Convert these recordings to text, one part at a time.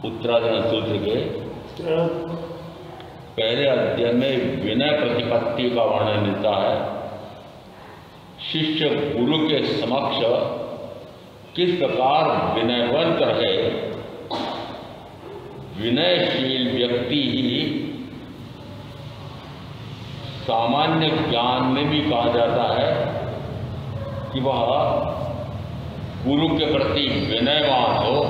उत्तराधन सूत्र के पहले अध्याय में विनय प्रतिपत्ति का वर्णन मिलता है। शिष्य गुरु के समक्ष किस प्रकार विनयवंत रहे। विनयशील व्यक्ति ही सामान्य ज्ञान में भी कहा जाता है कि वह गुरु के प्रति विनयवान हो,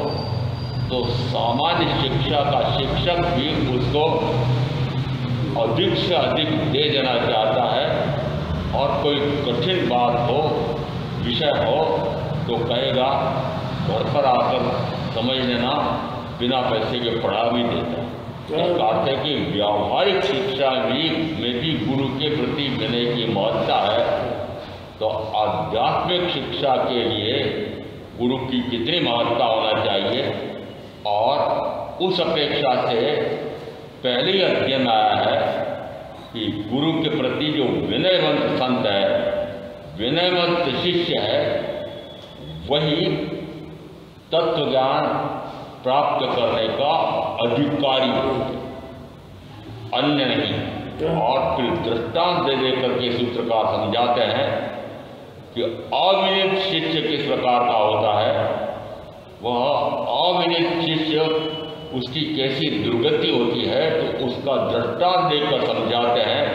तो सामान्य शिक्षा का शिक्षक भी उसको अधिक से अधिक दे देना चाहता है। और कोई कठिन बात हो, विषय हो, तो कहेगा घर पर आकर समझ लेना, बिना पैसे के पढ़ा भी देता है। इसका अर्थ है कि व्यावहारिक शिक्षा में भी गुरु के प्रति विनय की महत्ता है। तो आध्यात्मिक शिक्षा के लिए गुरु की कितनी महत्ता होना चाहिए, और उस अपेक्षा से पहले ही अध्ययन आया है कि गुरु के प्रति जो विनयवंत संत है, विनयवंत शिष्य है, वही तत्व ज्ञान प्राप्त करने का अधिकारी है, अन्य नहीं। और फिर दृष्टांत दे देकर के सूत्रकार समझाते हैं कि अविनित शिष्य किस प्रकार का होता है। वह अविनित शिष्य उसकी कैसी दुर्गति होती है, तो उसका दृष्टांत देकर समझाते हैं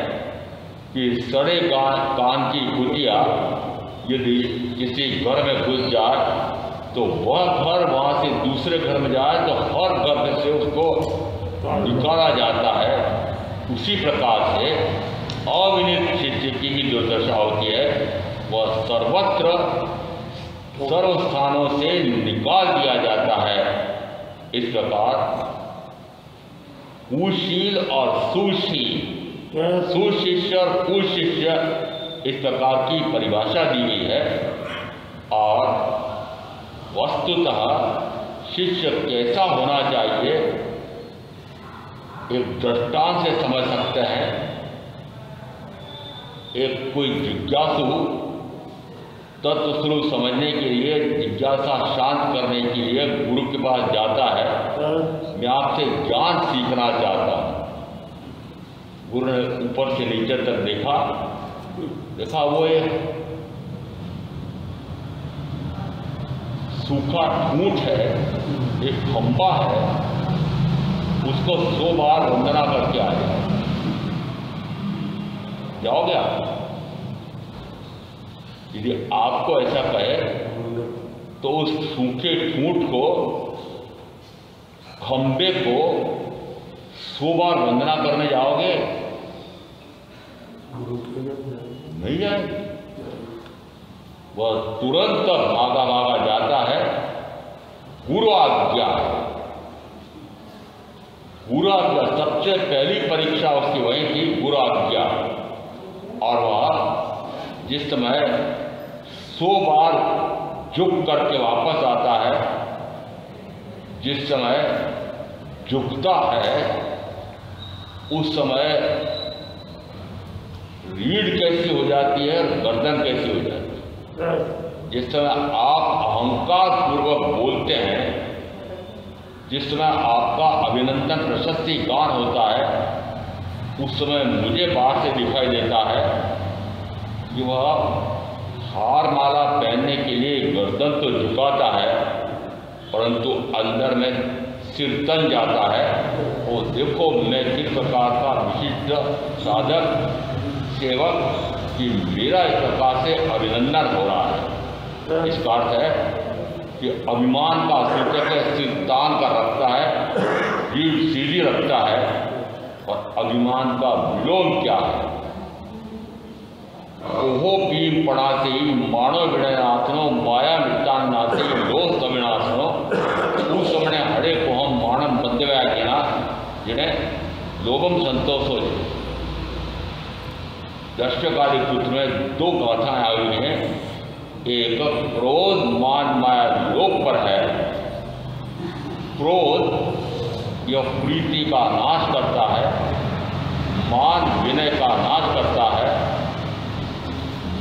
कि सड़े कान की कुटिया यदि किसी घर में घुस जाए तो वह घर वहाँ से दूसरे घर में जाए तो हर घर से उसको निकाला जाता है। उसी प्रकार से अविनित शिष्य की भी जो दशा होती है, वह सर्वत्र सर्व स्थानों से निकाल दिया जाता है। इस प्रकार कुशील और सुशील, सुशिष्य और कुशिष्य, इस प्रकार की परिभाषा दी गई है। और वस्तुतः शिष्य कैसा होना चाहिए एक दृष्टांत से समझ सकते हैं। एक कोई जिज्ञासु तत्व स्वरूप समझने के लिए, जिज्ञासा शांत करने के लिए गुरु के पास जाता है। मैं आपसे ज्ञान सीखना चाहता हूँ। गुरु ने ऊपर से नीचे तक देखा वो एक सूखा ठूंठ है, एक खंबा है, उसको 100 बार वंदना करके आ जाओगे आप? यदि आपको ऐसा कहे तो उस सूखे ठूंठ को, खंबे को 100 बार वंदना करने जाओगे? नहीं जाएंगे। वह तुरंत भागा भागा जाता है। गुरु आज्ञा, गुरु आज्ञा सबसे पहली परीक्षा उसकी वही थी, गुरु आज्ञा। और वह जिस समय 100 बार झुक करके वापस आता है, जिस समय झुकता है, उस समय रीढ़ कैसी हो जाती है, गर्दन कैसी हो जाती है। जिस समय आप अहंकार पूर्वक बोलते हैं, जिस समय आपका अभिनंदन प्रशस्ति गान होता है, उस समय मुझे बाहर से दिखाई देता है कि वह हार माला पहनने के लिए गर्दन तो झुकाता है, परंतु अंदर में सिर तन जाता है। वो देखो मैं किस प्रकार का विशिष्ट साधक सेवक कि मेरा इस प्रकार से अभिनंदन हो रहा है। इसका अर्थ है कि अभिमान का सूचक है, सिर तान कर रखता है, जीभ सीधी रखता है। और अभिमान का विलोम क्या है? ओहो पीम पड़ासी मानो विनयनाथनो माया मिट्टान नासी लोह कविनाशनो उस समय हरे को हम मानम बंदव्या गिना जिन्हें लोभम संतोष हो। दर्शकाली सूत्र में 2 गाथाएं आई हुई हैं। एक क्रोध मान माया लोक पर है। क्रोध यह प्रीति का नाश करता है, मान विनय का नाश करता है,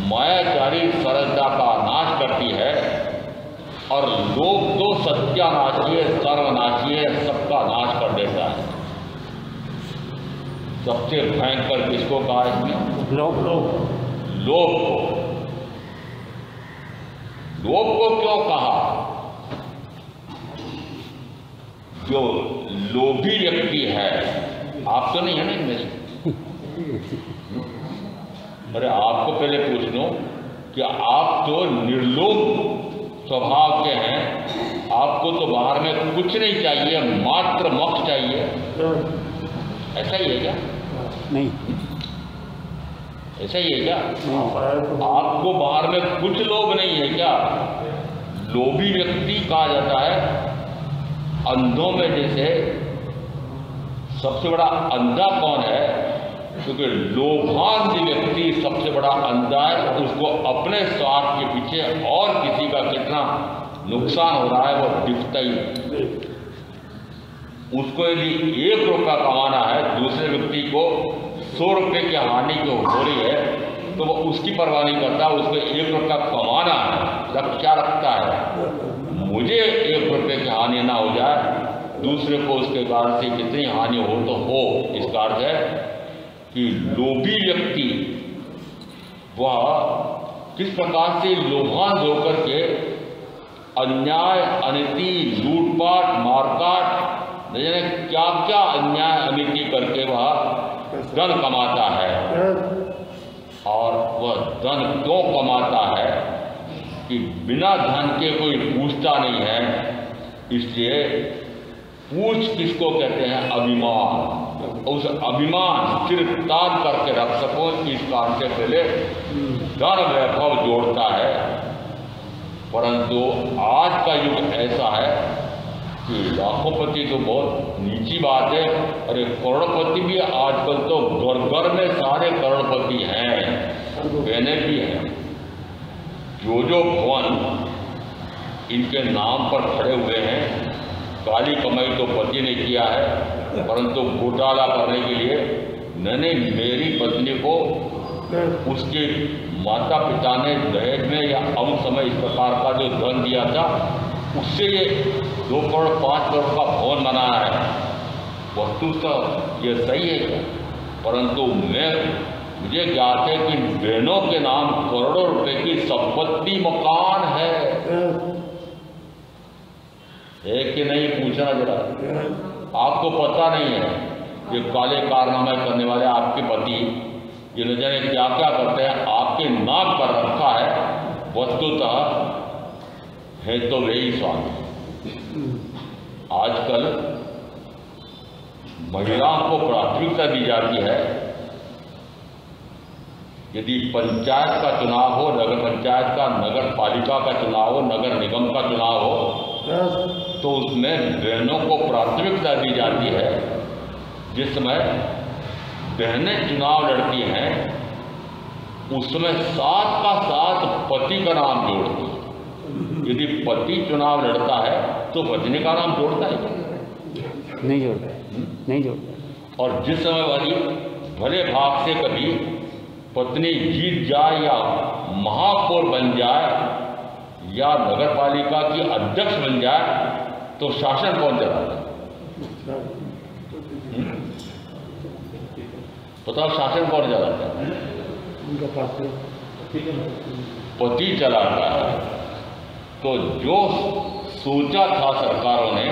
मायाचारी सरलता का नाश करती है, और लोभ तो सत्यानाशी है, सर्वनाशी है, सबका नाश कर देता है। सबसे भयंकर किसको कहा इसमें? लोभ को क्यों कहा? जो लोभी व्यक्ति है, आप तो नहीं है ना इनमें से? अरे आपको पहले पूछ लो कि आप तो निर्लोभ स्वभाव के हैं, आपको तो बाहर में कुछ नहीं चाहिए, मात्र मोक्ष चाहिए। ऐसा ही है क्या? नहीं, ऐसा ही है क्या? आपको बाहर में कुछ लोभ नहीं है क्या? लोभी व्यक्ति कहा जाता है अंधों में जैसे सबसे बड़ा अंधा कौन है? क्योंकि लोभांध व्यक्ति सबसे बड़ा अंधा है। उसको अपने स्वार्थ के पीछे और किसी का कितना नुकसान हो रहा है वो दिखता ही नहीं। उसको यदि 1 रुपया कमाना है, दूसरे व्यक्ति को 100 रुपये की हानि जो हो रही है तो वो उसकी परवाह नहीं करता। उसको 1 रुपया कमाना है, क्या रखता है मुझे 1 रुपये की हानि ना हो जाए, दूसरे को उसके कारण से कितनी हानि हो तो हो। इसका अर्थ है कि लोभी व्यक्ति वह किस प्रकार से लोभांध होकर के अन्याय, अनिति, लूटपाट, मारकाट, न जाने क्या क्या अन्याय अनिति करके वह धन कमाता है। और वह धन क्यों कमाता है कि बिना धन के कोई पूछता नहीं है। इसलिए पूछ किसको कहते हैं? अभिमान। उस अभिमान सिर तान करके रख सको, इस कारण से पहले धन वैभव जोड़ता है। परंतु आज का युग ऐसा है कि लाखोंपति तो बहुत नीची बात है, अरे करोड़पति भी आजकल तो घर घर में सारे करोड़पति हैं, बहने भी हैं। जो भवन इनके नाम पर खड़े हुए हैं, काली कमाई तो पति ने किया है, परंतु घोटाला करने के लिए मैंने मेरी पत्नी को उसके माता पिता ने दहेज में या अम समय इस प्रकार का जो धन दिया था उससे ये 2 करोड़ 5 करोड़ का भवन बनाया है। वस्तुतः ये सही है क्या? परंतु मुझे ज्ञात है कि बहनों के नाम करोड़ों रुपए की संपत्ति, मकान है कि नहीं? पूछना जरा। आपको पता नहीं है ये काले कारनामे करने वाले आपके पति ये न जाने क्या क्या करते हैं, आपके नाम पर रखा है, वस्तुतः है तो वही स्वामी। आजकल महिलाओं को प्राथमिकता दी जाती है। यदि पंचायत का चुनाव हो, नगर पंचायत का, नगर पालिका का चुनाव हो, नगर निगम का चुनाव हो, तो उसमें बहनों को प्राथमिकता दी जाती है। जिस समय बहनें चुनाव लड़ती हैं उस समय 7 का 7 पति का नाम जोड़ती है। यदि पति चुनाव लड़ता है तो पत्नी का नाम जोड़ता है? नहीं जोड़ता, नहीं जोड़ता। और जिस समय वाली भले भाग से कभी पत्नी जीत जाए या महापौर बन जाए या नगर पालिका की अध्यक्ष बन जाए तो शासन कौन चलाता है? बताओ, शासन कौन चलाता है? पति चलाता है। तो जो सोचा था सरकारों ने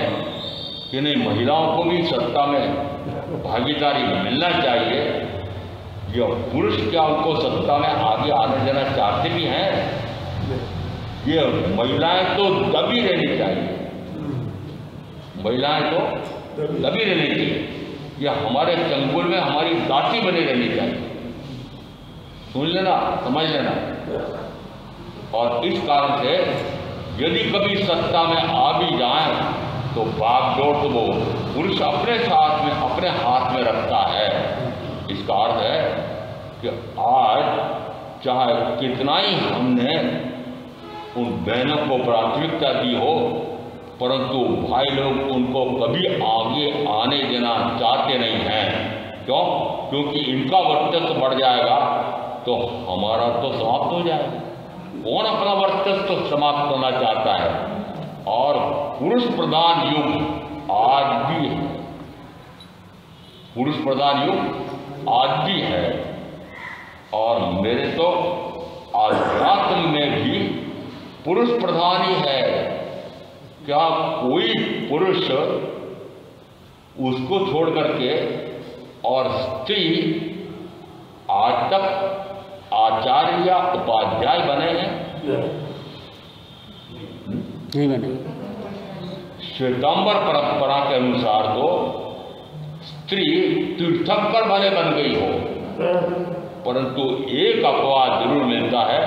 कि नहीं महिलाओं को भी सत्ता में भागीदारी मिलना चाहिए, या पुरुष क्या उनको सत्ता में आगे आने देना चाहते भी हैं, ये महिलाएं तो दबी रहनी चाहिए, महिलाएं तो दबी रहनी चाहिए, या हमारे चंगुल में हमारी दासी बनी रहनी चाहिए। सुन लेना, समझ लेना। और इस कारण से यदि कभी सत्ता में आ भी जाए तो बागडोर तो वो पुरुष अपने साथ में, अपने हाथ में रखता है। इसका अर्थ है कि आज चाहे कितना ही हमने उन बहनों को प्राथमिकता दी हो, परंतु भाई लोग उनको कभी आगे आने देना चाहते नहीं हैं। क्यों? क्योंकि इनका वर्चस्व बढ़ जाएगा तो हमारा तो समाप्त हो जाएगा। कौन अपना वर्चस्व समाप्त करना चाहता है? और पुरुष प्रधान युग आज भी है, पुरुष प्रधान युग आज भी है। और मेरे तो आध्यात्म में भी पुरुष प्रधान ही है। क्या कोई पुरुष उसको छोड़ करके और स्त्री आज तक आचार्य या उपाध्याय बने हैं? नहीं बने। श्वेतांबर परंपरा के अनुसार तो स्त्री तीर्थंकर भले बन गई हो, परंतु एक अपवाद जरूर मिलता है।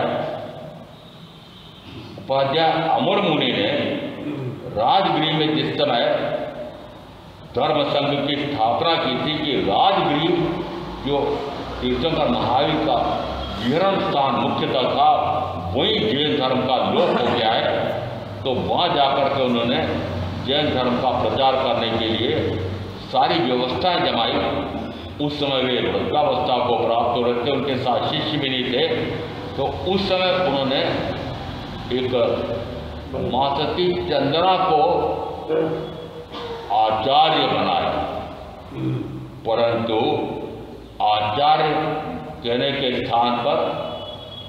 उपाध्याय अमर मुनि ने राजगृह में जिस समय धर्म संघ की स्थापना की थी कि राजगृह जो तीर्थंकर महावीर का विहरण स्थान मुख्यतः था, वही जैन धर्म का लोप हो गया है। तो वहाँ जाकर के उन्होंने जैन धर्म का प्रचार करने के लिए सारी व्यवस्थाएं जमाई। उस समय वे वृद्धावस्था को प्राप्त हो रहे थे, उनके साथ शिष्य भी नहीं थे। तो उस समय उन्होंने एक मासती चंद्रा को आचार्य बनाया, परंतु आचार्य कहने के स्थान पर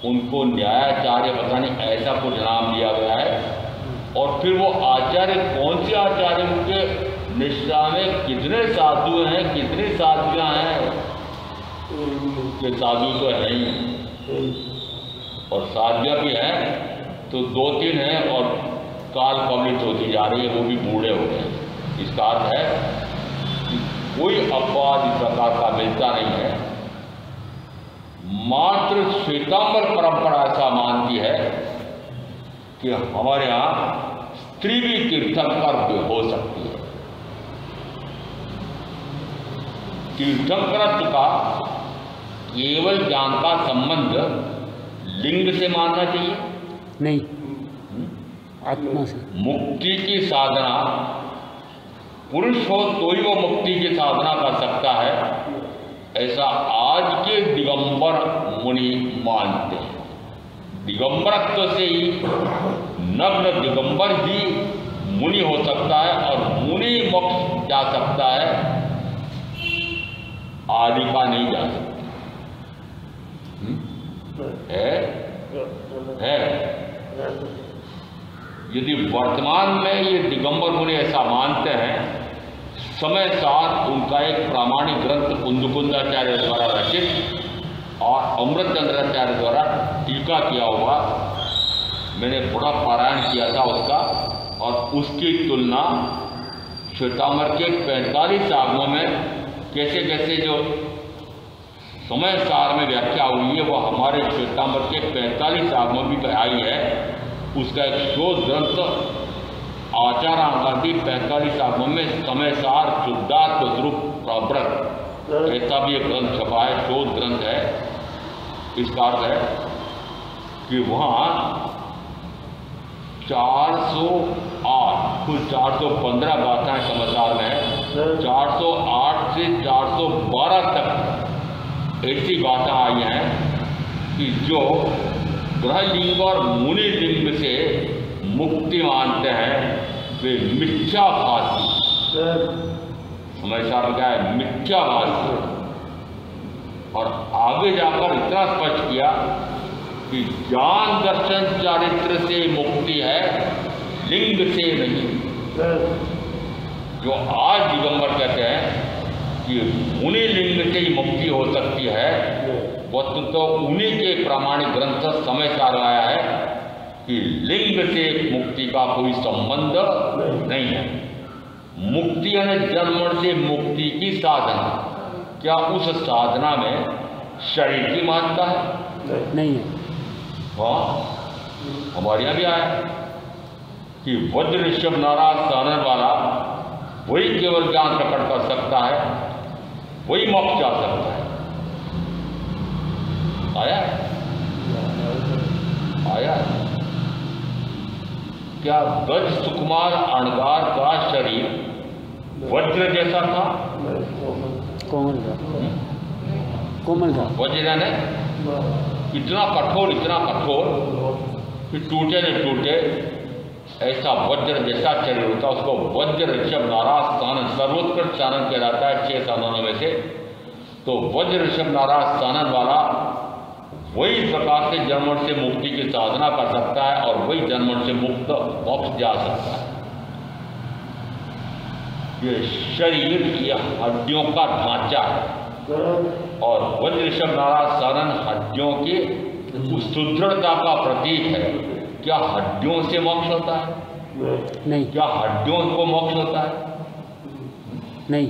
उनको न्यायाचार्य पता नहीं ऐसा कुछ नाम दिया गया है। और फिर वो आचार्य कौन से आचार्य, उनके निष्ठा में कितने साधु हैं, कितनी साधुआं हैं, कि साधु तो है ही और साधुआ भी हैं तो 2-3 हैं और काल कवलित होती जा रही है, वो भी बूढ़े हो गए। इसका अर्थ है कि कोई अपवाद इस प्रकार का मिलता नहीं है। मात्र श्वेतांबर परंपरा ऐसा मानती है कि हमारे यहाँ स्त्री भी तीर्थंकर हो सकती है। तीर्थंकरत्व का केवल ज्ञान का संबंध लिंग से मानना चाहिए नहीं, आत्मा से। मुक्ति की साधना पुरुष हो तो ही वो मुक्ति की साधना कर सकता है, ऐसा आज के दिगंबर मुनि मानते हैं। दिगंबरत्व से ही नग्न दिगंबर ही मुनि हो सकता है और मुनि मोक्ष जा सकता है, आदि का नहीं जा सकता। है यदि वर्तमान में ये दिगंबर मुनि ऐसा मानते हैं, समय साथ उनका एक प्रामाणिक ग्रंथ कुंदकुंदाचार्य द्वारा रचित और अमृतचंद्राचार्य द्वारा टीका किया हुआ, मैंने बड़ा पारायण किया था उसका, और उसकी तुलना श्वेतांबर के 45 आगमों में कैसे कैसे जो समय सार में व्याख्या हुई है, वो हमारे श्वेतांबर के 45 आगमों भी आई है। उसका एक शोध ग्रंथ आचारांगादि 45 आगमों में समय सार शुद्धात्म स्वरूप प्रवृत्त, ऐसा भी एक ग्रंथ छपा है, शोध ग्रंथ है। इसका अर्थ है कि वहाँ 408 कुल 415 गाथाएं समाचार में है। 408 से 412 तक ऐसी गाथा आई हैं कि जो ग्रहलिंग और मुनि लिंग से मुक्ति मानते हैं, वे मिथ्याभासी, समाचार क्या है, मिथ्याभासी। और आगे जाकर इतना स्पष्ट किया कि ज्ञान दर्शन चारित्र से मुक्ति है, लिंग से नहीं। जो आज दिगंबर कहते हैं कि मुनि लिंग से ही मुक्ति हो सकती है, वस्तु तो उन्हीं के प्रामाणिक ग्रंथ समय सार आया है कि लिंग से मुक्ति का कोई संबंध नहीं है। मुक्ति यानी जन्म से मुक्ति की साधना, क्या उस साधना में शरीर की महत्ता है? नहीं है। हाँ, हमारे यहाँ भी आया कि वज्र ऋषभ नाराज सानन वाला वही केवल ज्ञान प्रकट कर सकता है, वही मोक्ष जा सकता है। आया आया क्या गज सुकुमार अणगार का शरीर वज्र जैसा था? कोमल था, कोमल था। वज्र यानी इतना कठोर कि टूटे न टूटे, ऐसा वज्र जैसा शरीर होता, उसको वज्र ऋषभ नाराज सानन सर्वोत्कृष्ट सानन कहलाता है 6 साननों में से। तो वज्र ऋषभ नाराज सानन वाला वही प्रकार से जन्म से मुक्ति की साधना कर सकता है और वही जन्म से मुक्त मोक्ष जा सकता है। ये शरीर, ये हड्डियों का ढांचा है और वज्र ऋषभ नाराज सानन हड्डियों की सुदृढ़ता का प्रतीक है। क्या हड्डियों से मोक्ष होता है? नहीं। क्या हड्डियों को मोक्ष होता है? नहीं।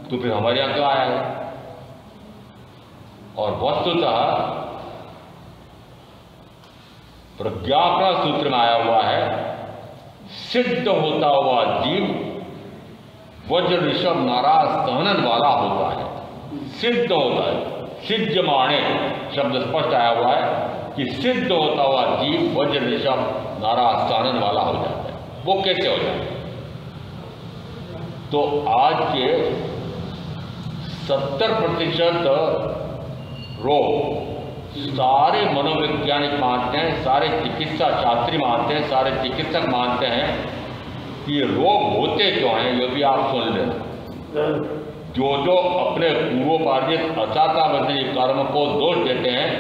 तो फिर हमारे यहाँ क्यों आया है? और वस्तुतः प्रज्ञापना सूत्र में आया हुआ है सिद्ध होता हुआ जीव वज्र ऋषभ नाराज सहनन वाला होता है। सिद्ध होता है, सिद्ध माणे शब्द स्पष्ट आया हुआ है कि सिद्ध होता हुआ जीव वज्र ऋषभ नाराज सहनन वाला हो जाता है। वो कैसे हो जाता है? तो आज के 70% रोग सारे मनोवैज्ञानिक मानते हैं, सारे चिकित्सा शास्त्री मानते हैं, सारे चिकित्सक मानते हैं कि ये रोग होते क्यों हैं। ये भी आप सुन लें। जो अपने पूर्वोपार्जित अचातावधि कर्म को दोष देते हैं,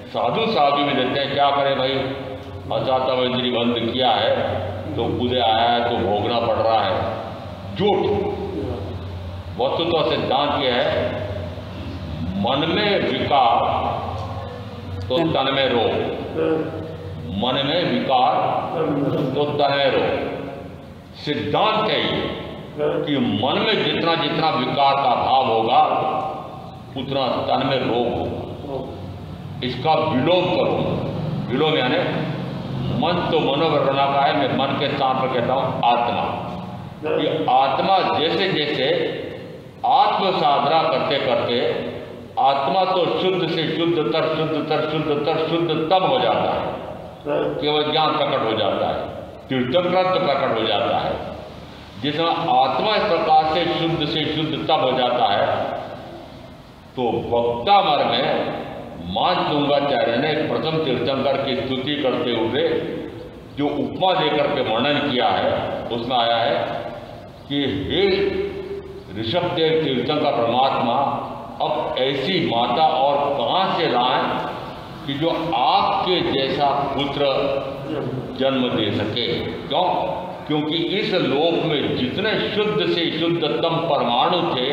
साधु भी देते हैं। क्या करें भाई, अचातावधि बंद किया है तो खुदे आया है तो भोगना पड़ रहा है। झूठ। वस्तुतः सिद्धांत यह है, मन में विकार तो तन में रोग, मन में विकार तो तन में रोग। सिद्धांत है ये कि मन में जितना जितना विकार का भाव होगा उतना तन में रोग होगा। इसका विलोम करो। विलोम यानी मन तो मनोवर्णना का है, मैं मन के स्थान पर कहता हूं आत्मा। ये आत्मा जैसे जैसे आत्म साधना करते करते आत्मा तो शुद्ध से शुद्धतर शुद्धतर शुद्धतर शुद्धतम हो जाता है। केवल ज्ञान प्रकट हो जाता है, तीर्थंकर प्रकट हो जाता है। जिसमें आत्मा इस प्रकार से शुद्धतम हो जाता है तो वक्ता मर में मान तुंगाचार्य ने प्रथम तीर्थंकर की स्तुति करते हुए जो उपमा देकर के वर्णन किया है उसमें आया है कि हे ऋषभदेव तीर्थंकर परमात्मा, अब ऐसी माता और कहाँ से लाएं कि जो आपके जैसा पुत्र जन्म दे सके। क्यों? क्योंकि इस लोक में जितने शुद्ध से शुद्धतम परमाणु थे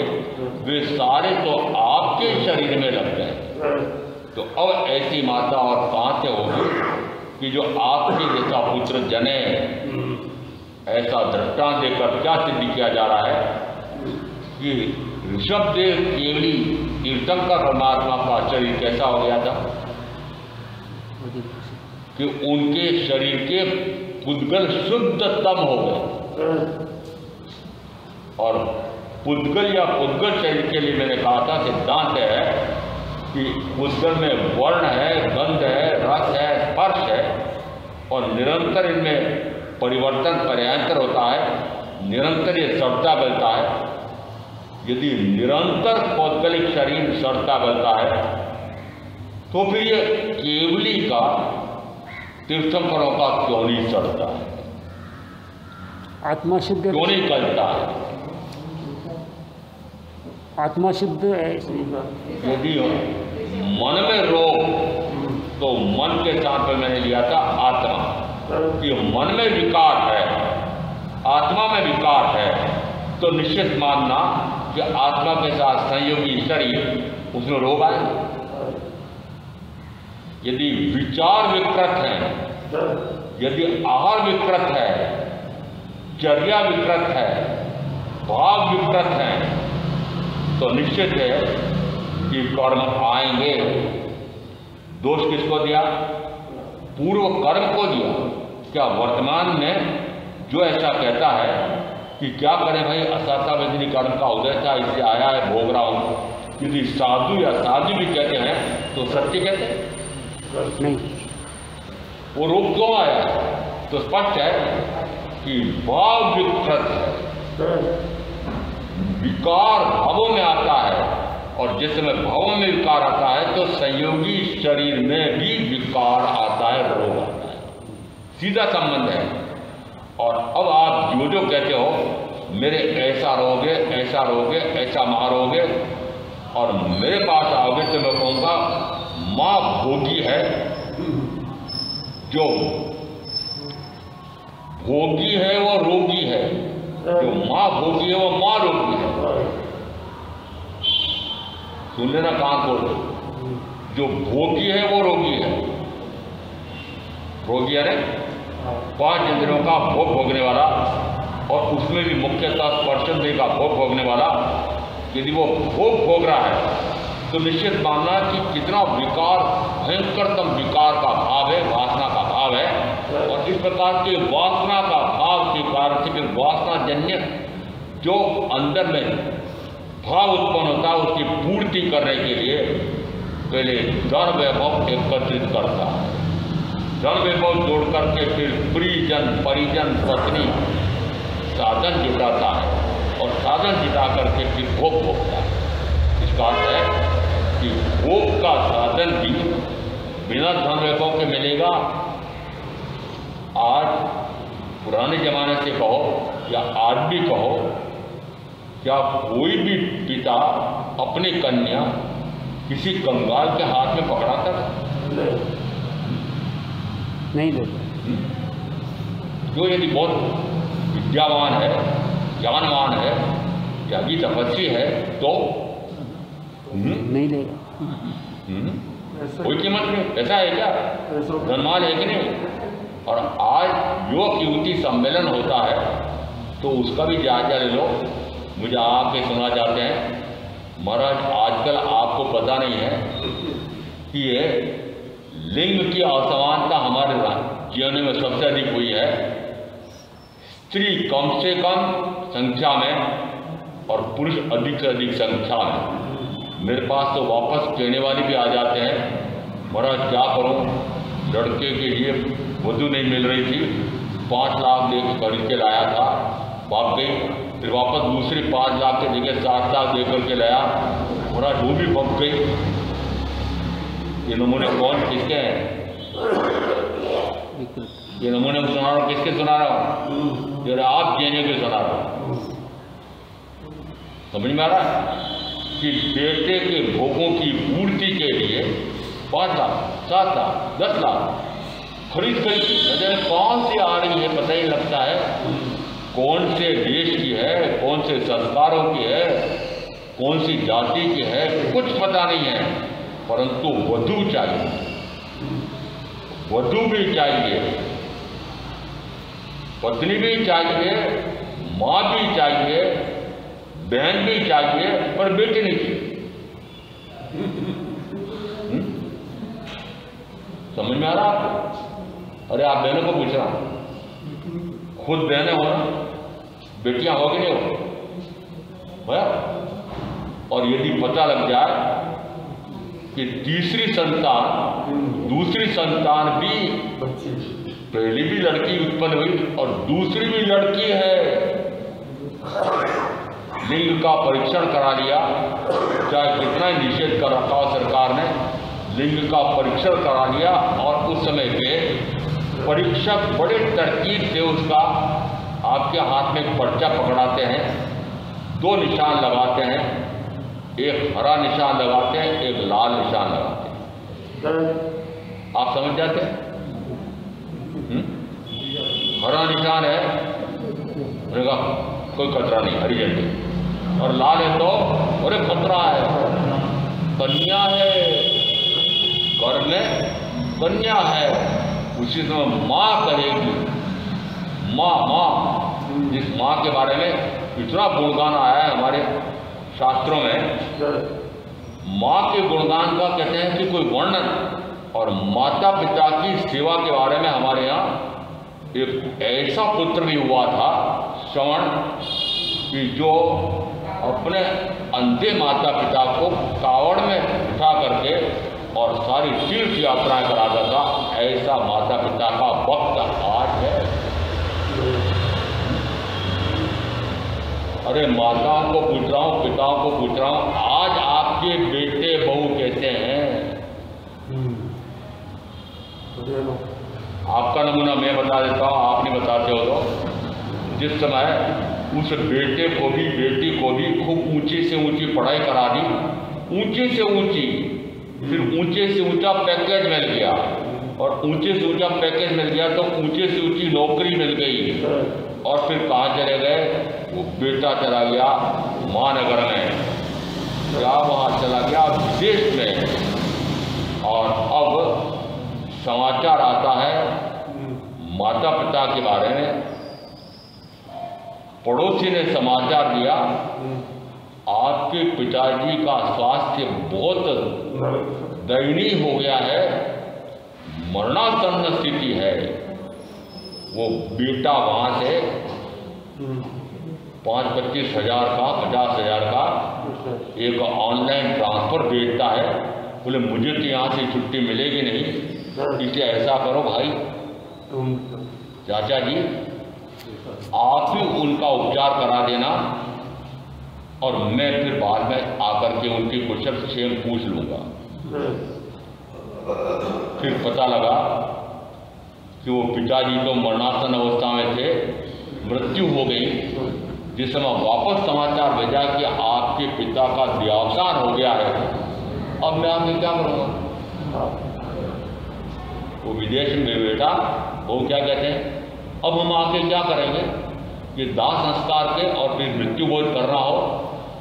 वे सारे तो आपके शरीर में लग गए। तो अब ऐसी माता और कहाँ से होगी कि जो आपके जैसा पुत्र जने। ऐसा दृष्टांत देकर क्या सिद्ध किया जा रहा है कि ऋषभदेव केवली तीर्थंकर परमात्मा का शरीर कैसा हो गया था कि उनके शरीर के पुद्गल शुद्धतम हो गए। और पुद्गल या पुद्गल शरीर के लिए मैंने कहा था सिद्धांत है कि पुद्गल में वर्ण है, गंध है, रस है, स्पर्श है और निरंतर इनमें परिवर्तन पर्यांतर होता है, निरंतर ये सड़ता गलता है। यदि निरंतर पौद्गलिक शरीर सड़ता गलता है तो फिर ये केवली का तीर्थंकरों का क्यों नहीं सड़ता है, आत्मा शुद्ध क्यों नहीं गलता है? आत्मा शुद्ध है। यदि मन में रोग तो मन के स्थान पर मैंने लिया था आत्मा। कि मन में विकार है, आत्मा में विकार है तो निश्चित मानना कि आत्मा के साथ संयोगी शरीर उसमें रोग आएगा। यदि विचार विकृत है, यदि आहार विकृत है, चर्या विकृत है, भाव विकृत है तो निश्चित है कि कर्म आएंगे। दोष किसको दिया? पूर्व कर्म को दिया। क्या वर्तमान में जो ऐसा कहता है कि क्या करें भाई, असातावेदिनी कर्म का उदय था इससे आया है भोग रहा हूं, यदि साधु या साधु भी कहते हैं तो सत्य कहते हैं नहीं। वो रोग क्यों आया? तो स्पष्ट है कि भाव विकृत है, विकार भावों में आता है और जिस समय भावों में विकार आता है तो संयोगी शरीर में भी विकार आता है, रोग आता है, सीधा संबंध है। और अब आप जो कहते हो मेरे ऐसा रोग है, ऐसा रोग है, ऐसा मारोगे और मेरे पास आओगे तो मैं कहूँगा माँ भोगी है, जो भोगी है वो रोगी है, जो माँ भोगी है वो माँ रोगी है। सुन लेना कान खोल दो, जो भोगी है वो रोगी है। रोगी है 5 इंद्रियों का भोग भोगने वाला और उसमें भी मुख्यतः स्पर्शेंद्रिय का भोग भोगने वाला। यदि वो भोग भोग रहा है तो निश्चित मानना कि कितना विकार, भयंकरतम विकार का भाव है, वासना का भाव है और इस प्रकार की वासना का भाव के कारण से फिर वासना जन्य जो अंदर में भाव उत्पन्न होता है उसकी पूर्ति करने के लिए पहले धन वैभव एकत्रित करता है। धन वैभव जोड़ करके फिर परिजन परिजन पत्नी साधन जुटाता है और साधन जुटा करके फिर भोग भोगता है। इसका अर्थ है कि भोग का साधन भी बिना धन वैभव के मिलेगा। आज पुराने जमाने से कहो या आज भी कहो, क्या कोई भी पिता अपनी कन्या किसी कंगाल के हाथ में पकड़ाता था? नहीं देता। जो यदि बहुत विद्यावान है, ज्ञानवान है, त्यागी तपस्वी है तो नहीं देगा। कोई कीमत नहीं। ऐसा है क्या? धनमाल है कि नहीं? और आज युवक युवती सम्मेलन होता है तो उसका भी जायजा ले लो। मुझे आपके सुना जाते हैं, महाराज आजकल आपको पता नहीं है कि ये लिंग की असमानता हमारे जीवन में सबसे अधिक हुई है। स्त्री कम से कम संख्या में और पुरुष अधिक से अधिक संख्या में। मेरे पास तो वापस कहने वाले भी आ जाते हैं, महाराज क्या करूं, लड़के के लिए वधू नहीं मिल रही थी, 5 लाख दे खरीद के लाया था, भाग गई, फिर वापस दूसरी 5 लाख के जगह 7 लाख दे करके लाया, महाराज वो भी भग गई। ये नमूने कौन किसके हैं? ये नमूने सुना रहा हूँ, किसके सुना रहा हूँ? जरा आप जीने के सुना रहा हूँ। समझ में आ रहा है कि बेटे के भोगों की पूर्ति के लिए 5 लाख 7 लाख 10 लाख खरीद खरीद कौन सी आ रही है पता ही लगता है, कौन से देश की है, कौन से संस्कारों की है, कौन सी जाति की है, कुछ पता नहीं है। परंतु वधू चाहिए, वधू भी चाहिए, पत्नी भी चाहिए, माँ भी चाहिए, बहन भी चाहिए, पर बेटी नहीं चाहिए। समझ में आ रहा आपको? अरे आप बहनों को पूछ रहा हूं, खुद बहनें हो ना, बेटियां हो कि नहीं हो भैया? और यदि पता लग जाए कि तीसरी संतान, दूसरी संतान भी, पहली भी लड़की उत्पन्न हुई और दूसरी भी लड़की है, लिंग का परीक्षण करा लिया, चाहे कितना ही निषेध कर रखा हो सरकार ने, लिंग का परीक्षण करा लिया और उस समय पे परीक्षक बड़े तरकीब से उसका आपके हाथ में एक पर्चा पकड़ाते हैं, 2 निशान लगाते हैं, एक हरा निशान लगाते हैं, एक लाल निशान लगाते हैं। आप समझ जाते हैं? हरा निशान है, कोई खतरा नहीं, हरी झंडी, और लाल है तो अरे खतरा है, कन्या है, घर में कन्या है, उसी समय माँ कहेगी, माँ माँ, जिस माँ के बारे में इतना गुणगान आया है हमारे शास्त्रों में, माँ के गुणगान का कहते हैं कि कोई वर्णन, और माता पिता की सेवा के बारे में हमारे यहाँ एक ऐसा पुत्र भी हुआ था श्रवण, कि जो अपने अंधे माता पिता को कावड़ में उठा करके और सारी तीर्थ यात्राएं कराता था। ऐसा माता पिता का वक्त आज है। अरे माताओं को पूछ रहा हूँ, पिताओं को पूछ रहा हूँ, आज आपके बेटे बहू कैसे हैं? आपका नमूना मैं बता देता हूँ, आप नहीं बताते हो तो। जिस समय उस बेटे को भी बेटी को भी खूब ऊंची से ऊंची पढ़ाई करा दी, ऊंची से ऊंची, फिर ऊंचे से ऊंचा पैकेज मिल गया, और ऊंचे से ऊंचा पैकेज मिल गया तो ऊंचे से ऊंची नौकरी मिल गई, और फिर कहाँ चले गए? वो बेटा चला गया महानगर में, या वहाँ चला गया विदेश में, और अब समाचार आता है माता पिता के बारे में, पड़ोसी ने समाचार दिया, आपके पिताजी का स्वास्थ्य बहुत दयनीय हो गया है, मरणासन्न स्थिति है, वो बेटा वहाँ से 5-25 हज़ार का 50 हज़ार का एक ऑनलाइन ट्रांसफ़र भेजता है। बोले मुझे तो यहाँ से छुट्टी मिलेगी नहीं, इसलिए ऐसा करो भाई चाचा जी, आप ही उनका उपचार करा देना और मैं फिर बाद में आकर के उनकी कुशल क्षेम पूछ लूँगा। फिर पता लगा कि वो पिताजी तो मरणासन अवस्था में थे, मृत्यु हो गई। जिस समय वापस समाचार भेजा कि आपके पिता का देहावसान हो गया है, अब मैं आगे क्या करूँगा? वो विदेश में बेटा वो क्या कहते हैं, अब हम आके क्या करेंगे? ये दाह संस्कार के और फिर मृत्यु बोध करना हो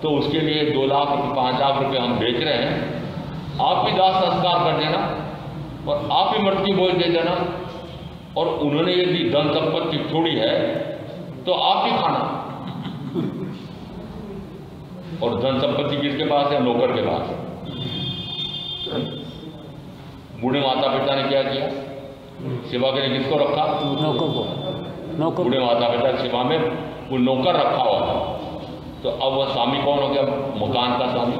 तो उसके लिए 2 लाख रुपये 5 लाख रुपये हम बेच रहे हैं, आप भी दाह संस्कार कर देना और आप ही मृत्यु बोझ दे देना, और उन्होंने यदि धन संपत्ति छोड़ी है तो आप ही खाना। और धन संपत्ति किसके पास है? नौकर के पास। बूढ़े माता पिता ने क्या किया? सेवा के लिए किसको रखा? नौकर। बूढ़े माता पिता की सेवा में वो नौकर रखा हुआ था। तो अब वह स्वामी कौन हो गया? मकान का स्वामी,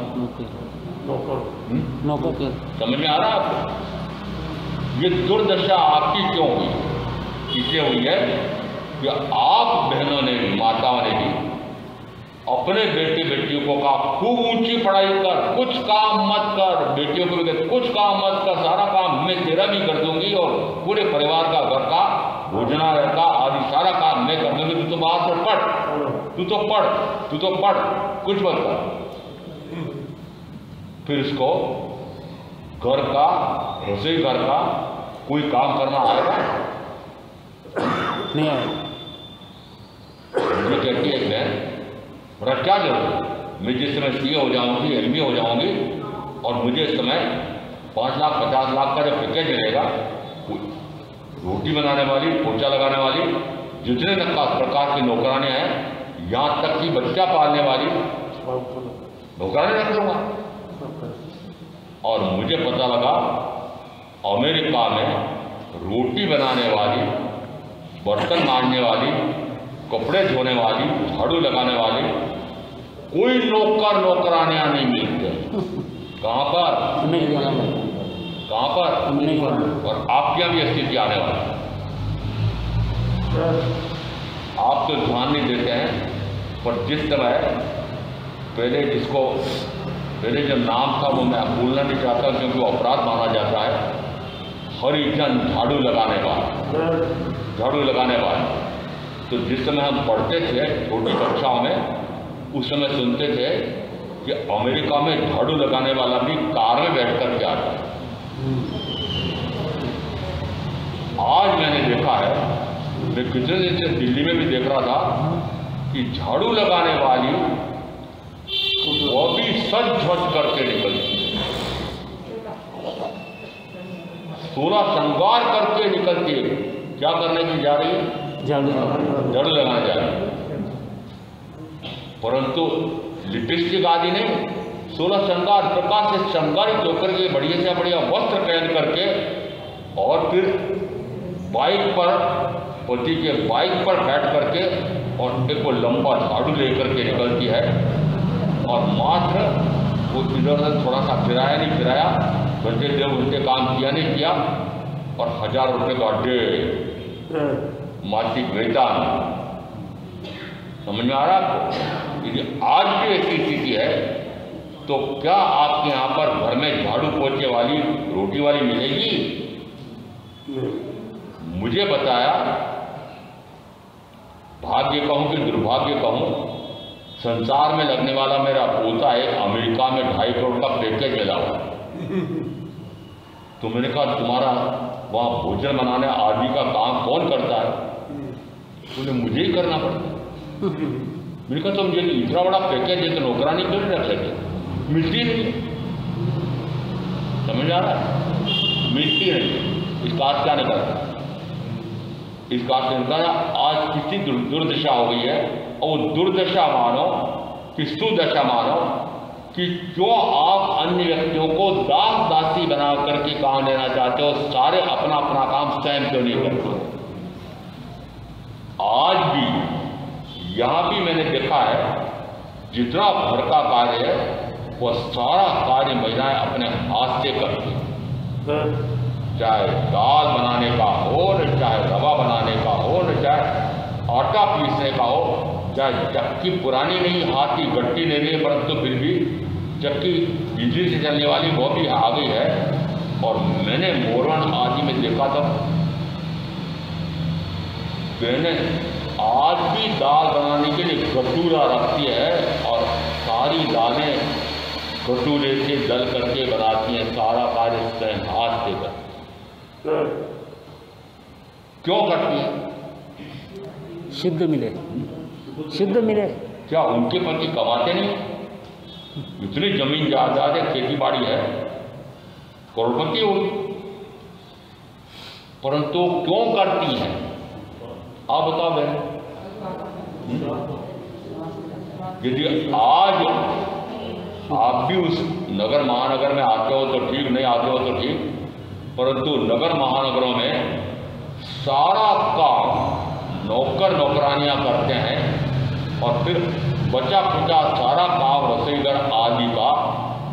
नौकर। समझ में आ रहा है आपको? ये दुर्दशा आपकी क्यों हुई? इसलिए हुई है कि आप बहनों ने भी, माताओं ने भी अपने बेटे बेटियों को कहा खूब ऊंची पढ़ाई कर, कुछ काम मत कर। बेटियों को भी कहते कुछ काम मत कर, सारा काम मैं तेरा भी कर दूंगी और पूरे परिवार का, घर का, भोजनालय का आदि सारा काम मैं कर दूंगी। तू तो बाहर से पढ़, तू तो पढ़, कुछ मत कर। फिर इसको घर का, रसोई घर का कोई काम करना आएगा? नहीं आएगा। मुझे कहती है बहन, मेरा क्या जरूरत, मैं जिस समय सीए हो जाऊंगी, एमबी हो जाऊंगी और मुझे इस समय 5 लाख 50 लाख का जब पैकेज मिलेगा, रोटी बनाने वाली, पोछा लगाने वाली, जितने प्रकार की नौकरानियां हैं, यहाँ तक कि बच्चा पालने वाली नौकरानी रख लूँगा। और मुझे पता लगा अमेरिका में रोटी बनाने वाली, बर्तन मांजने वाली, कपड़े धोने वाली, झाड़ू लगाने वाली कोई नौकरानियां नहीं मिलते। कहाँ पर? कहाँ पर? और आपके यहाँ भी स्थिति आने वाली है। आप तो ध्यान नहीं देते हैं, पर जिस तरह पहले जो नाम था वो मैं भूलना नहीं चाहता क्योंकि वो अपराध माना जाता है। हरिजन झाड़ू लगाने वाले। तो जिस समय हम पढ़ते थे छोटी कक्षाओं में, उस समय सुनते थे कि अमेरिका में झाड़ू लगाने वाला भी कार में बैठ कर के आता है। आज मैंने देखा है, मैं कितने दिन से दिल्ली में भी देख रहा था कि झाड़ू लगाने वाली वो भी सज धज करके निकलती है, 16 श्रृंगार करके निकलती है। क्या करने की जा रही है? झाड़ू लगाने जा रही है। परंतु लिपस्टिक आदि नहीं, 16 श्रृंगार प्रकाश से श्रृंगारित होकर के बढ़िया से बढ़िया वस्त्र पहन करके और फिर बाइक पर, पति के बाइक पर बैठ करके और एक वो लंबा झाड़ू लेकर के निकलती है। और मात्र वो इधर उधर थोड़ा सा फिराया नहीं फिराया, घंटे 2 घंटे काम किया नहीं किया, और 1000 रुपये का मासिक वेतन। समझ में आ रहा आपको? यदि आज भी ऐसी स्थिति है तो क्या आपके यहाँ पर घर में झाड़ू पोछे वाली, रोटी वाली मिलेगी? मुझे बताया, भाग्य कहूँ कि दुर्भाग्य कहूँ, संसार में लगने वाला मेरा पोता एक अमेरिका में 2.5 करोड़ का पैकेज मिला हुआ। तो मैंने कहा तुम्हारा वहाँ भोजन बनाने आदि का काम कौन करता है? बोले मुझे ही करना पड़ता है। मैंने कहा तुम यदि इतना बड़ा पैकेज है तो नौकरानी क्यों नहीं रख सकते? मिलती नहीं। समझ आ रहा है? मिलती नहीं। इसका अर्थ क्या निकलता? इसका अर्थ निकला आज कितनी दुर्दशा हो गई है, और वो दुर्दशा मानो कि सुदशा मानो कि क्यों आप अन्य व्यक्तियों को दास दासी बना करके काम लेना चाहते हो? सारे अपना अपना काम स्वयं क्यों नहीं करते? आज भी यहाँ भी मैंने देखा है जितना घर का कार्य है वह सारा कार्य महिलाएं अपने हाथ से करती हैं। चाहे दाल बनाने का हो, न चाहे रवा बनाने का हो, न चाहे आटा पीसने का हो, चाहे चक्की पुरानी नहीं, हाथ की गट्टी नहीं रही, परंतु फिर भी चक्की बिजली से चलने वाली वो भी आ गई है। और मैंने मोरन आदि में देखा था मैंने आज भी दाल बनाने के लिए कटोरा रखती है और सारी दालें कटोरे से दल करके बनाती हैं, सारा कार्य स्वयं हाथ से करती है। क्यों करती है? सिद्ध मिले, सिद्ध मिले। क्या उनके पति कमाते नहीं? इतनी जमीन जायदाद है, खेती बाड़ी है, करोड़पति होगी, परंतु क्यों करती हैं? आप बताओ बहन। यदि आज आप भी उस नगर महानगर में आते हो तो ठीक, नहीं आते हो तो ठीक, परंतु नगर महानगरों में सारा काम नौकर नौकरानियां करते हैं और फिर बचा खुचा सारा काम रसोईघर आदि का,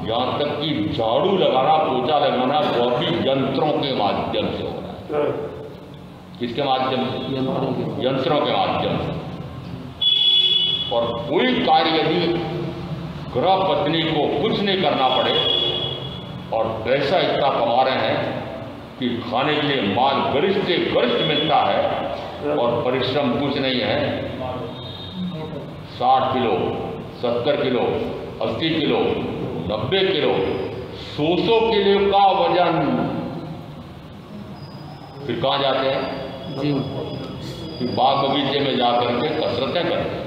यहाँ तक कि झाड़ू लगाना, पोछा लगाना वो भी यंत्रों के माध्यम से हो रहा है। किसके माध्यम से? यंत्रों के माध्यम से। और कोई कार्य यदि गृह पत्नी को कुछ नहीं करना पड़े और पैसा इतना कमा रहे हैं कि खाने के लिए माल गरिष्ठ से गरिष्ठ मिलता है और परिश्रम कुछ नहीं है, 60 kilo, 70 kilo, 80 kilo, 90 kilo, 100 kilo का वजन, फिर कहाँ जाते हैं? फिर बाग बगीचे में जाकर के कसरतें करते हैं।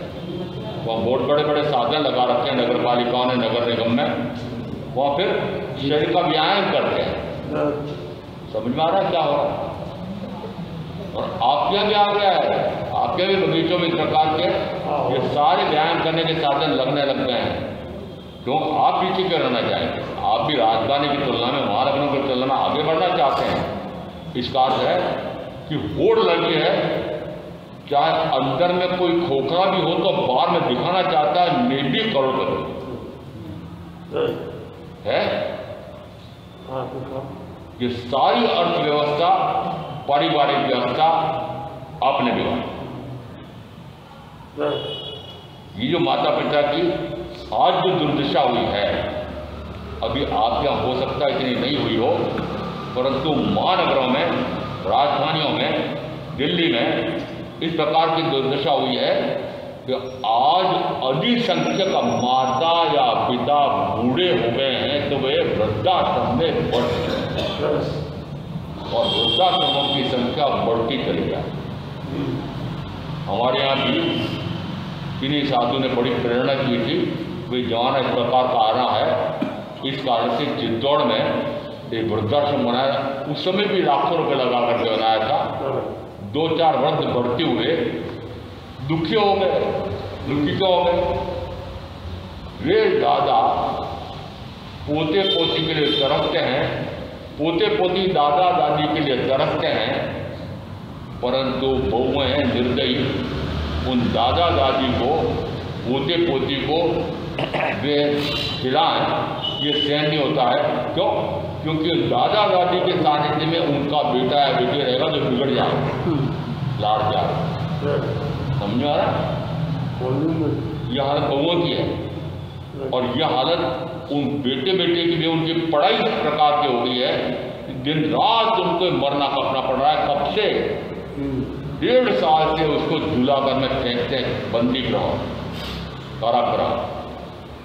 वहाँ बहुत बड़े बड़े साधन लगा रखे हैं नगर पालिकाओं ने, नगर निगम में, वहाँ फिर शरीर का व्यायाम करते हैं। समझ में आ रहा है क्या हो रहा है? और आपके यहाँ क्या आ गया है? आपके भी बगीचों में इस प्रकार के ये सारे व्यायाम करने के साधन लगने लग गए हैं। क्यों आप पीछे क्यों रहना चाहेंगे? आप भी राजधानी की तुलना में, महानगरों की तुलना में आगे बढ़ना चाहते हैं। इसका अर्थ है कि होड़ लगी है, चाहे अंदर में कोई खोखला भी हो तो बाहर में दिखाना चाहता है मैं भी करोड़पति है। ये सारी अर्थव्यवस्था, पारिवारिक व्यवस्था आपने बिगाड़ी। ये जो माता पिता की आज जो दुर्दशा हुई है, अभी आप यहाँ हो सकता है इतनी नहीं हुई हो, परंतु महानगरों में, राजधानियों में, दिल्ली में इस प्रकार की दुर्दशा हुई है कि आज अधिक संख्यक माता या पिता बूढ़े हो गए हैं तो वे वृद्धाश्रम में बढ़ चुके हैं और वृद्धाश्रमों की संख्या बढ़ती चली जाए। हमारे यहाँ भी किन्हीं साधु ने बड़ी प्रेरणा की थी, कोई जमाना इस प्रकार का आ रहा है, इस कारण से चित्तौड़ में एक वृद्धाश्रम बनाया। उस समय भी लाखों रुपए लगा करके बनाया था। 2-4 वृद्ध बढ़ते हुए दुखी हो गए। दुखी क्यों हो गए? वे दादा पोते पोती के लिए तरसते हैं, पोते पोती दादा दादी के लिए तरसते हैं, परंतु बहुएं निर्दयी उन दादा दादी को, पोते पोती को वे खिलाएं, ये सहन नहीं होता है। क्यों? क्योंकि दादा दादी के सानिध्य में उनका बेटा या बेटी रहेगा जो बिगड़ जाएगा, लाड़ जाएगा। समझ आ रहा? यह हालत बहुओं की है और यह हालत उन बेटे बेटे की भी, उनकी पढ़ाई इस प्रकार की हो गई है कि दिन रात उनको मरना कपना पड़ रहा है। कब से? 1.5 साल से उसको झूला कर में फेंकते हैं, बंदी गृह, कारागृह।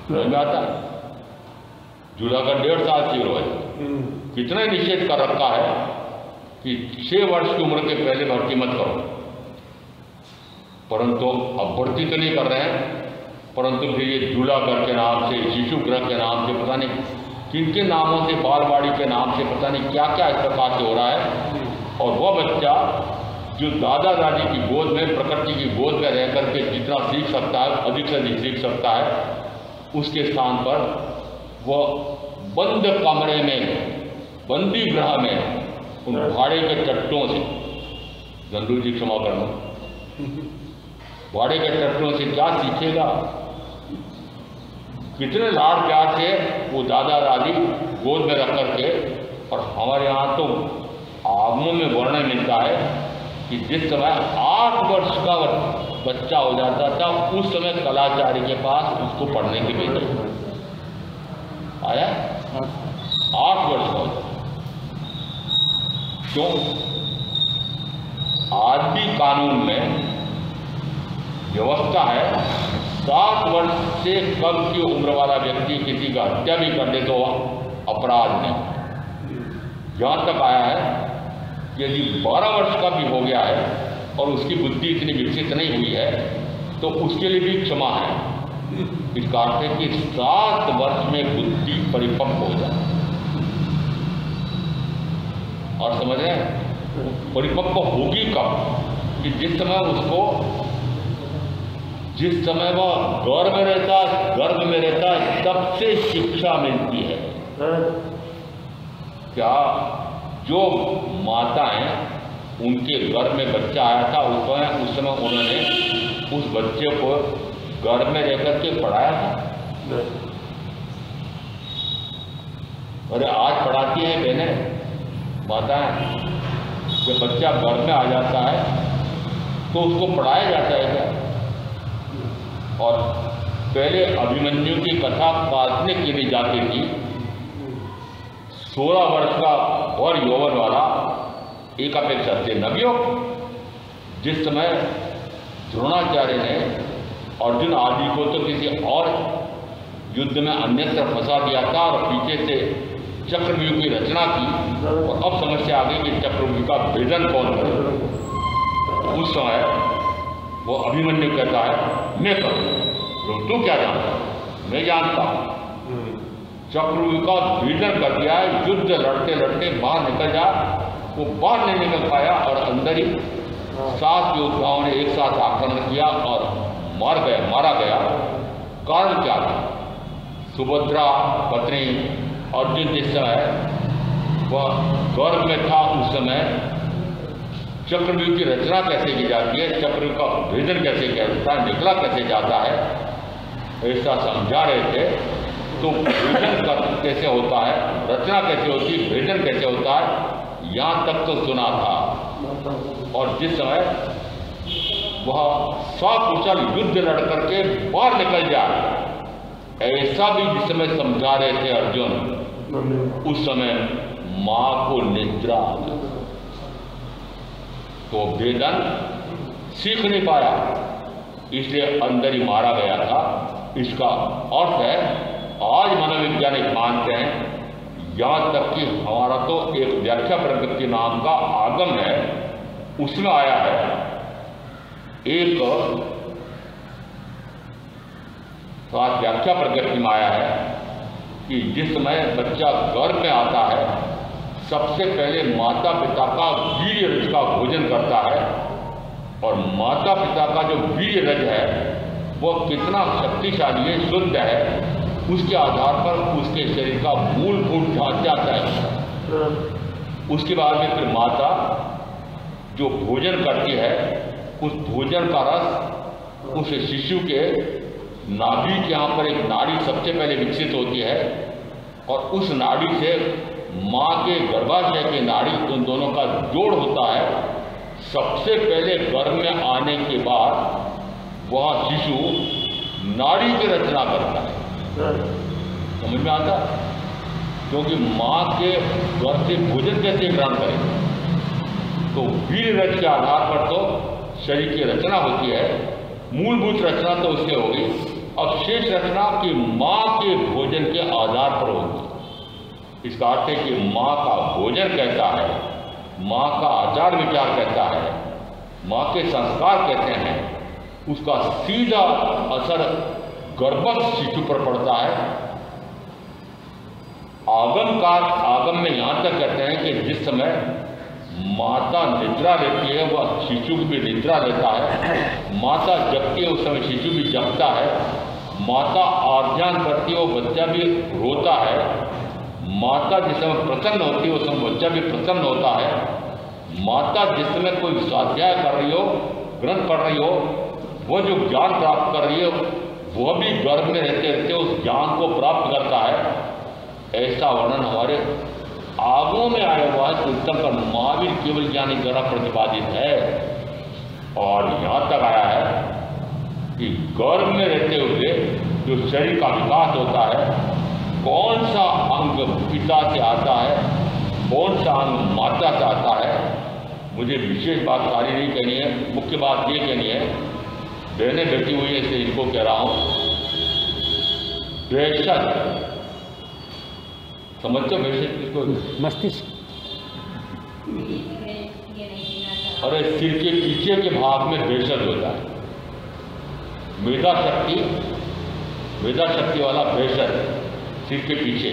समझ में आता है? झूला का 1.5 साल से रोज कितना निषेध कर रखा है कि 6 वर्ष की उम्र के पहले भर्ती मत करो, परंतु अब भर्ती तो नहीं कर रहे हैं, परंतु फिर ये झूला घर के नाम से, शिशु गृह के नाम से, पता नहीं किन किन नामों से, बालवाड़ी के नाम से, पता नहीं क्या क्या इस प्रकार से हो रहा है। और वह बच्चा जो दादा दादी की गोद में, प्रकृति की गोद में रह करके जितना सीख सकता है, अधिक से अधिक सीख सकता है, उसके स्थान पर वह बंद कमरे में, बंदी गृह में, उन भाड़े के चट्टों से, गंदू जी क्षमा करना, भाड़े के ट्रैक्टरों से क्या सीखेगा? कितने लाड़ प्यार से वो दादा दादी गोद में रख करके। और हमारे यहाँ तो आगमों में वर्णन मिलता है कि जिस समय 8 वर्ष का बच्चा हो जाता था उस समय कलाचार्य के पास उसको पढ़ने के लिए आया। 8 वर्ष का होता। क्यों? आज भी कानून में व्यवस्था है 7 वर्ष से कम की उम्र वाला व्यक्ति किसी का हत्या भी कर दे तो अपराध नहीं। यहाँ तक आया है कि यदि 12 वर्ष का भी हो गया है और उसकी बुद्धि इतनी विकसित नहीं हुई है तो उसके लिए भी क्षमा है। इसका अर्थ है कि 7 वर्ष में बुद्धि परिपक्व हो जाए। और समझ रहे हैं परिपक्व होगी कब? कि जिस समय वह गर्भ में रहता है तब से शिक्षा मिलती है। क्या जो माताएं उनके गर्भ में बच्चा आया था उस समय उन्होंने उस बच्चे को गर्भ में रहकर के पढ़ाया था? अरे आज पढ़ाती हैं बहनें माताएं। जब बच्चा गर्भ में आ जाता है तो उसको पढ़ाया जाता है क्या? और पहले अभिमन्यु की कथा काटने के लिए जाती थी। 16 वर्ष का और यौवन वाला एक अपेक्षा से नवयुग। जिस समय द्रोणाचार्य ने अर्जुन आदि को तो किसी और युद्ध में अन्यत्र फंसा दिया था और पीछे से चक्रव्यूह की रचना की और अब समस्या आ गई कि चक्रव्यूह का भेदन कौन करे। उस समय वो अभिमन्यु कहता है मैं करूँ। तू क्या जानता? मैं जानता हूँ। चक्रव्यूह का भेदन कर दिया है। युद्ध लड़ते लड़ते बाहर निकल जा, वो बाहर नहीं निकल पाया और अंदर ही 7 योद्धाओं ने एक साथ आक्रमण किया और मारा गया। कारण क्या था? सुभद्रा पत्नी अर्जुन जिस समय वह गर्भ में था उस समय चक्रव्यूह की रचना कैसे की जाती है, चक्रव्यूह का भेदन कैसे किया जाता है, निकला कैसे जाता है, ऐसा समझा रहे थे। तो भेदन कैसे होता है, रचना कैसे होती है, भेदन कैसे होता है, यहाँ तक तो सुना था। और जिस समय वह सकुशल युद्ध लड़ करके बाहर निकल जाए ऐसा भी जिस समय समझा रहे थे अर्जुन, उस समय मां को निद्रा तो भेदन सीख नहीं पाया, इसलिए अंदर ही मारा गया था। इसका अर्थ है आज मनोवैज्ञानिक मानते हैं, यहाँ तक कि हमारा तो एक व्याख्या प्रगति नाम का आगम है, उसमें आया है एक साथ व्याख्या प्रगति में आया है कि जिस समय बच्चा गर्भ में आता है सबसे पहले माता पिता का वीर्य रज का भोजन करता है और माता पिता का जो वीर्य रज है वह कितना शक्तिशाली है, शुद्ध है, उसके आधार पर उसके शरीर का मूलभूत ढांचा तय होता है। उसके बाद में फिर माता जो भोजन करती है उस भोजन का रस उस शिशु के नाभि के यहाँ पर एक नाड़ी सबसे पहले विकसित होती है और उस नाड़ी से माँ के गर्भाशय की नाड़ी उन दोनों का जोड़ होता है। सबसे पहले गर्भ में आने के बाद वह शिशु नाड़ी की रचना करता है। समझ में आता? क्योंकि माँ के गर्भ से भोजन कैसे ग्रहण करेगा? तो वीर्य रज के आधार पर तो शरीर की रचना होती है, मूलभूत रचना तो उससे होगी। अब शेष रचना की माँ के भोजन के आधार पर होगी। इसका अर्थ है कि माँ का भोजन कहता है, माँ का आचार विचार कहता है, माँ के संस्कार कहते हैं, उसका सीधा असर गर्भस्थ शिशु पर पड़ता है। आगम में यहाँ तक कहते हैं कि जिस समय माता निद्रा लेती है वह शिशु भी निद्रा लेता है, माता जगती है उस समय शिशु भी जगता है, माता आज्ञान करती है वो बच्चा भी रोता है, माता जिस समय प्रसन्न होती है उस समय बच्चा भी प्रसन्न होता है, माता जिस समय कोई स्वाध्याय कर रही हो, ग्रंथ पढ़ रही हो, वह जो ज्ञान प्राप्त कर रही है वह भी गर्भ में रहते रहते उस ज्ञान को प्राप्त करता है। ऐसा वर्णन हमारे आगमों में आया हुआ है। तीर्थंकर महावीर केवल ज्ञानी द्वारा प्रतिपादित है। और यहाँ तक आया है कि गर्भ में रहते हुए जो शरीर का विकास होता है, कौन सा अंग पिता से आता है, कौन सा अंग माता से आता है, मुझे विशेष बात सारी नहीं कहनी है। मुख्य बात ये कहनी है, बहनें बैठी हुई है इसलिए इनको कह रहा हूँ। भेषज समझते हो? भेषज किसको? मस्तिष्क। अरे सिर के पीछे के भाग में भेषज होता है। मेधा शक्ति वाला भेषज सिर के पीछे।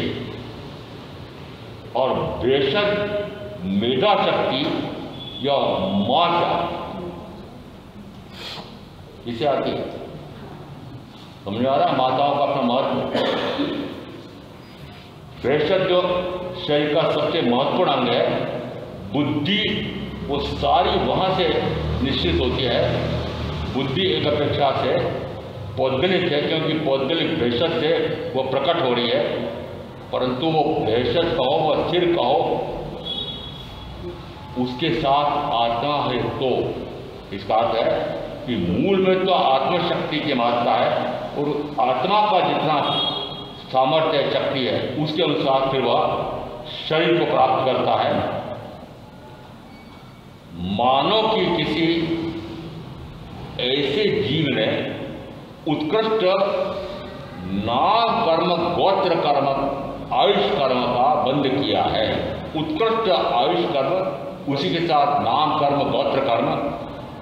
और भेषज मेधा शक्ति या माता किसे आती है? समझ में आ रहा है? माताओं का अपना महत्व। भेषज जो शरीर का सबसे महत्वपूर्ण अंग है, बुद्धि वो सारी वहाँ से निश्चित होती है। बुद्धि एक अपेक्षा से पौद्गलिक है, क्योंकि पौद्गलिक भेषज से वो प्रकट हो रही है। परंतु वो भेषज कहो व सिर कहो, उसके साथ आत्मा है। तो इसका अर्थ है कि मूल में तो आत्मशक्ति की मात्रा है, और आत्मा का जितना सामर्थ्य शक्ति है उसके अनुसार फिर वह शरीर को प्राप्त करता है। मानो कि किसी ऐसे जीव ने उत्कृष्ट नाम कर्म गोत्र कर्म आयुष कर्म का बंध किया है। उत्कृष्ट आयुष कर्म, उसी के साथ नाम कर्म गोत्र कर्म,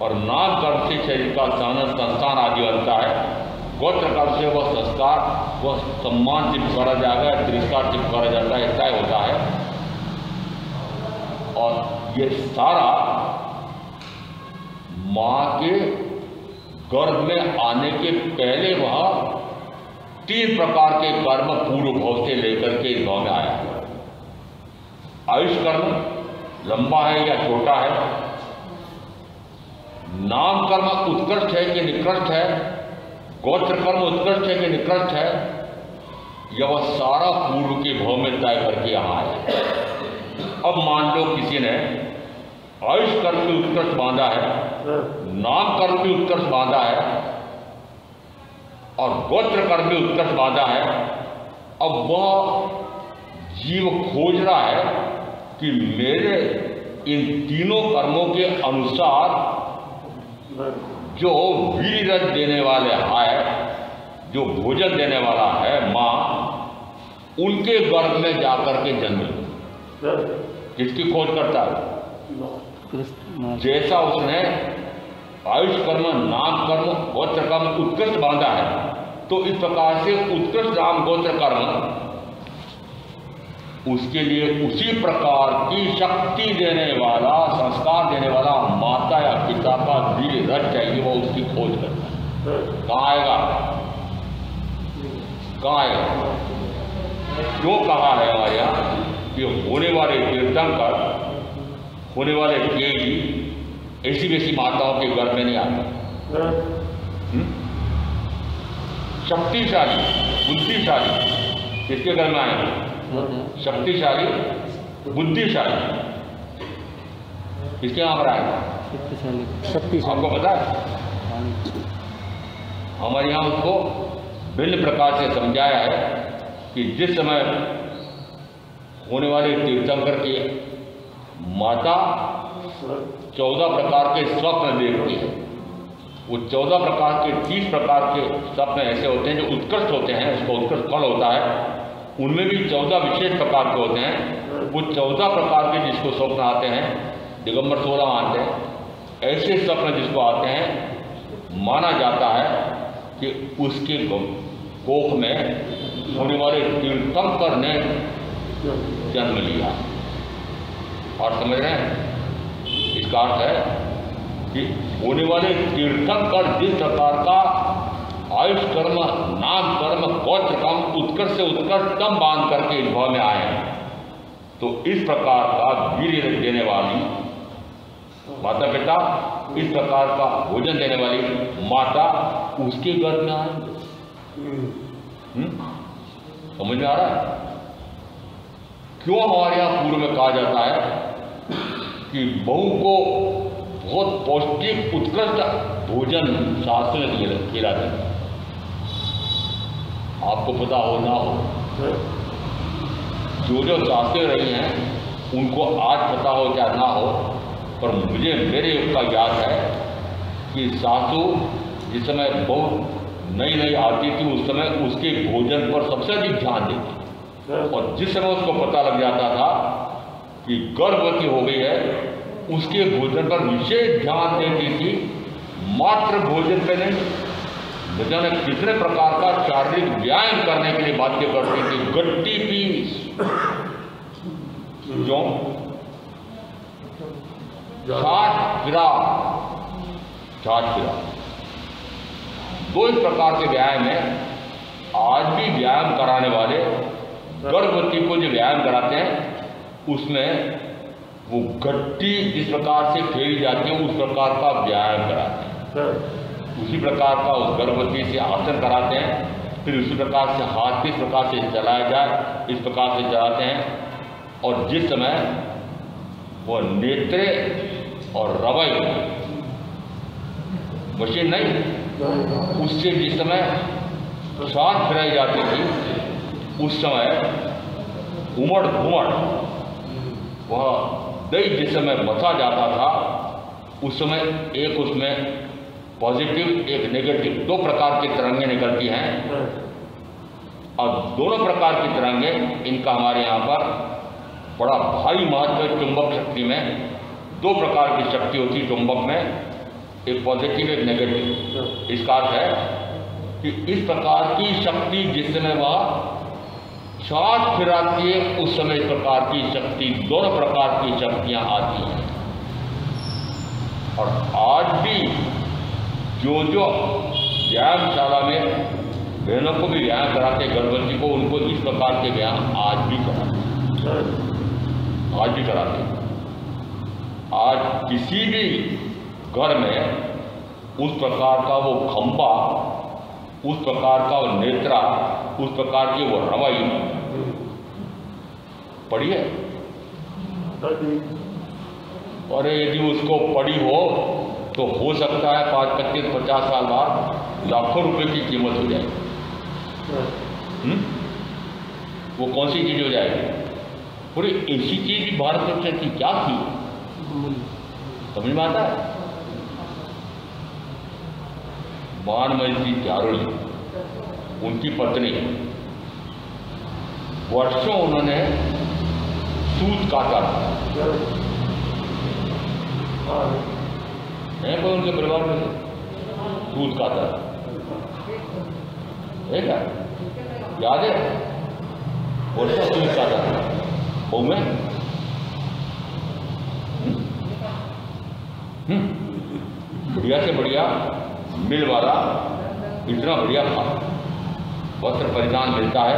और नाम कर्म से शरीर का संस्थान आदि बनता है। गोत्र कर्म से वह संस्कार, वह सम्मान से पुकारा जाएगा, तिरस्कार से पुकारा जाता है, तय होता है। और ये सारा माँ के गर्भ में आने के पहले वह 3 प्रकार के कर्म पूर्व भाव से लेकर के इस भाव में आया। आयुष कर्म लंबा है या छोटा है, नाम कर्म उत्कृष्ट है कि निकृष्ट है, गोत्र कर्म उत्कृष्ट है कि निकृष्ट है, यह वह सारा पूर्व के भाव में तय करके यहाँ आया। अब मान लो किसी ने आयुष कर्म भी उत्कृष्ट बांधा है, नाम कर्म भी उत्कृष्ट बांधा है, और गोत्र कर्म भी उत्कृष्ट बांधा है। अब वह जीव खोज रहा है कि मेरे इन तीनों कर्मों के अनुसार जो वीररस देने वाले है, जो भोजन देने वाला है माँ, उनके गर्भ में जाकर के जन्म किसकी खोज करता है? जैसा उसने आयुष कर्म, नाम कर्म, गोत्र कर्म उत्कृष्ट बांधा है, तो इस प्रकार से उत्कृष्ट नाम गोत्र कर्म उसके लिए उसी प्रकार की शक्ति देने वाला, संस्कार देने वाला माता या पिता का वीर रस चाहिए, वो उसकी खोज करता है। कहाँ आएगा? कहाँ आएगा? जो कहा है हमारे यहाँ कि होने वाले तीर्थंकर, होने वाले केवी ऐसी वैसी माताओं के घर में नहीं आते। शक्तिशाली, बुद्धिशाली किसके घर में आएंगे? शक्तिशाली, बुद्धिशाली किसके यहाँ पर आएगा? आपको पता है? हमारे यहाँ उसको भिन्न प्रकार से समझाया है कि जिस समय होने वाले तीर्थंकर की माता 14 प्रकार के स्वप्न देखती है, वो 14 प्रकार के 30 प्रकार के स्वप्न ऐसे होते हैं जो उत्कृष्ट होते हैं, उसको उत्कृष्ट फल होता है। उनमें भी 14 विशेष प्रकार के होते हैं। वो 14 प्रकार के जिसको स्वप्न आते हैं, दिगंबर 16 मानते हैं, ऐसे स्वप्न जिसको आते हैं, माना जाता है कि उसके कोख में होने वाले तीर्थंकर ने जन्म लिया। और समझ रहे हैं? इसका अर्थ है कि होने वाले तीर्थंकर जिस प्रकार का आयुष कर्म, नाम कर्म, गोत्र कर्म उत्कर्ष से उत्कर्षतम बांध करके इस भाव में आए हैं, तो इस प्रकार का वीर्य देने वाली माता पिता इस प्रकार का भोजन देने वाली माता उसके घर में आएंगे। समझ में आ रहा है? क्यों हमारे यहाँ पूर्व में कहा जाता है कि बहू को बहुत पौष्टिक उत्कृष्ट भोजन शास्त्र में खिला दें? आपको पता हो ना हो, जो शास्त्र रही हैं उनको आज पता हो या ना हो, पर मुझे मेरे युग का याद है कि सासू जिस समय बहुत नई नई आती थी उस समय उसके भोजन पर सबसे अधिक ध्यान देती, और जिस समय उसको पता लग जाता था कि गर्भवती हो गई है उसके भोजन पर विशेष ध्यान देती थी। मात्र भोजन पे नहीं, न जाने कितने प्रकार का शारीरिक व्यायाम करने के लिए बाध्य करती थी। गट्टी पीस, क्यों? छाछ फिरा, दो इस प्रकार के व्यायाम है। आज भी व्यायाम कराने वाले गर्भवती को जो व्यायाम कराते हैं उसमें वो गट्टी जिस प्रकार से फेरी जाती है उस प्रकार का व्यायाम कराते हैं। उसी प्रकार का उस गर्भवती से आसन कराते हैं, फिर उसी प्रकार से हाथ किस प्रकार से चलाया जाए इस प्रकार से चलाते हैं। और जिस समय वो नेत्रे और रवई मशीन नहीं, उससे जिस समय सांस फिराई जाती थी उस समय उमड़ घुमड़ वह दही जिस समय बसा जाता था उस समय एक उसमें पॉजिटिव एक नेगेटिव दो प्रकार की तरंगें निकलती हैं, और दोनों प्रकार की तरंगें इनका हमारे यहाँ पर बड़ा भारी महत्व है। चुंबक शक्ति में दो प्रकार की शक्ति होती है चुंबक में, एक पॉजिटिव एक नेगेटिव। इसका अर्थ है कि इस प्रकार की शक्ति जिस समय वह सांस फिराती है उस समय इस प्रकार की शक्ति, दोनों प्रकार की शक्तियाँ आती हैं। और आज भी जो व्यायामशाला में बहनों को भी व्यायाम कराते हैं, गर्भवती को, उनको इस प्रकार के व्यायाम आज भी कराते हैं। आज किसी भी घर में उस प्रकार का वो खंबा, उस प्रकार का वो नेत्रा, उस प्रकार की वो रवई पड़ी है। और यदि उसको पड़ी हो तो हो सकता है 5, 25, 50 साल बाद लाखों रुपए की कीमत हो जाएगी। वो कौन सी चीज हो जाएगी? पूरी ऐसी चीज भी भारत में चलती क्या थी? समझ में आता है? बाणमयी जी त्यारुली, उनकी पत्नी, वर्षों उन्होंने सूत काटा है, कोई उनके परिवार में सूत काटा है क्या? याद है? वर्षों सूत काटा बहू में। बढ़िया से बढ़िया मिल वाला इतना बढ़िया वस्त्र परिधान मिलता है।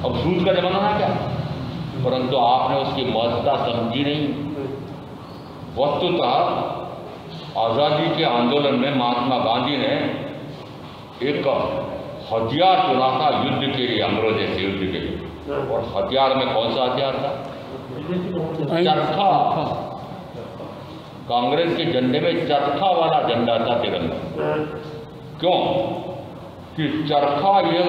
अब सूत का जमाना है क्या? परंतु आपने उसकी महत्ता समझी नहीं। वस्तुतः आज़ादी के आंदोलन में महात्मा गांधी ने एक हथियार चुना था युद्ध के लिए, अंग्रेजों से युद्ध के लिए। और हथियार में कौन सा हथियार था? चरखा। कांग्रेस के झंडे में चरखा वाला झंडा था, तिरंगा। क्यों? कि चरखा यह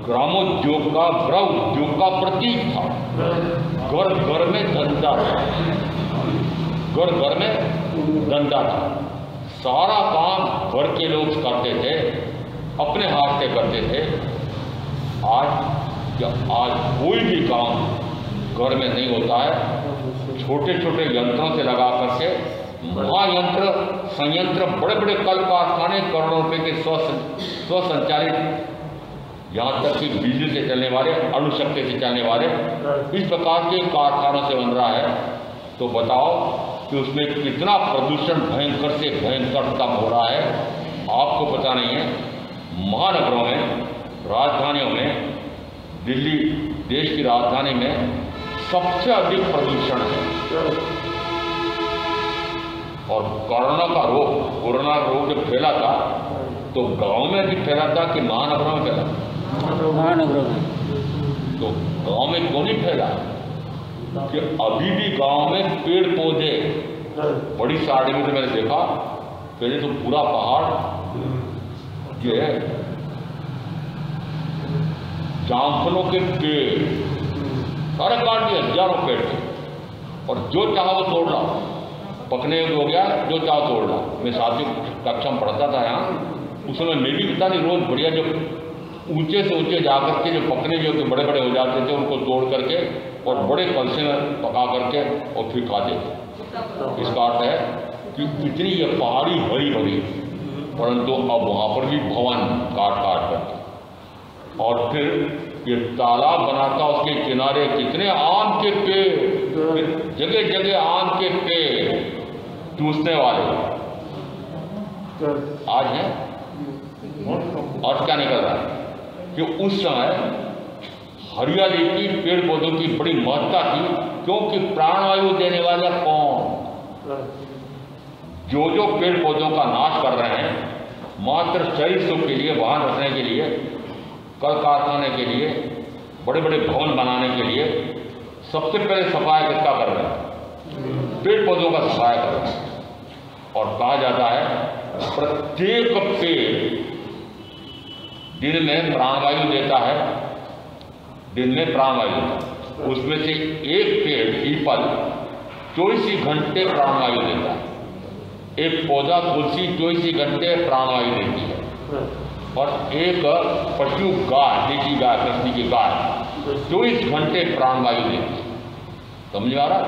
ग्रामोद्योग का, गृह उद्योग का प्रतीक था। घर घर में धंधा था, घर घर में धंधा था। सारा काम घर के लोग करते थे, अपने हाथ से करते थे। आज कोई भी काम घर में नहीं होता है, छोटे छोटे यंत्रों से लगा करके महायंत्र, संयंत्र, बड़े बड़े कल कारखाने, करोड़ों रुपए के स्वसंचालित, यहाँ तक कि बिजली से चलने वाले, अणुशक्ति से चलने वाले, इस प्रकार के कारखानों से बन रहा है। तो बताओ कि उसमें कितना प्रदूषण भयंकर से भयंकरतम हो रहा है, आपको पता नहीं है। महानगरों में, राजधानियों में, दिल्ली देश की राजधानी में सबसे अधिक प्रदूषण है। और कोरोना रोग जब फैला था तो गांव में भी फैला था कि महानगरों में फैला? महानगरों में। तो गांव में क्यों नहीं फैला? कि अभी भी गांव में पेड़ पौधे बड़ी साड़ी में तो मैंने देखा, पहले तो पूरा पहाड़ ये जामफलों के पेड़ सारे काट दिए, हजारों पेड़ थे, और जो चाहो वो तोड़ ला, पकने हो गया जो चाहो तोड़ ला। मैं 7वीं कक्षा में पढ़ता था यहाँ, उस समय मैं भी पता नहीं रोज बढ़िया जो ऊंचे से ऊंचे जाकर के जो पकने जो बड़े बड़े हो जाते थे उनको तोड़ करके और बड़े कलसे में पका करके और फिर खाते थे। इसका अर्थ है कि इतनी ये पहाड़ी हरी भरी, परंतु अब वहाँ पर भी भवन काट करके, और फिर ये तालाब बनाता, उसके किनारे कितने आम के पेड़, जगह जगह आम के पेड़ चूसने वाले आज हैं। और क्या निकल रहा है कि उस समय हरियाली की, पेड़ पौधों की बड़ी महत्ता थी, क्योंकि प्राणवायु देने वाला कौन? जो पेड़ पौधों का नाश कर रहे हैं मात्र शरीर सुख के लिए, वाहन रखने के लिए, कल कारखाने के लिए, बड़े बड़े भवन बनाने के लिए, सबसे पहले सफाई किसका कर रहे हैं? पेड़ पौधों का सफाई कर रहे हैं। और कहा जाता है प्रत्येक पेड़ दिन में प्राणवायु देता है, दिन में प्राणवायु, उसमें से एक पेड़ पीपल 24 घंटे प्राणवायु देता है, एक पौधा तुलसी 24 घंटे प्राणवायु देती है, और एक पशु गाय, देसी गाय, कृष्ण की गाय 24 घंटे प्राणवायु देती है। समझ आ रहा?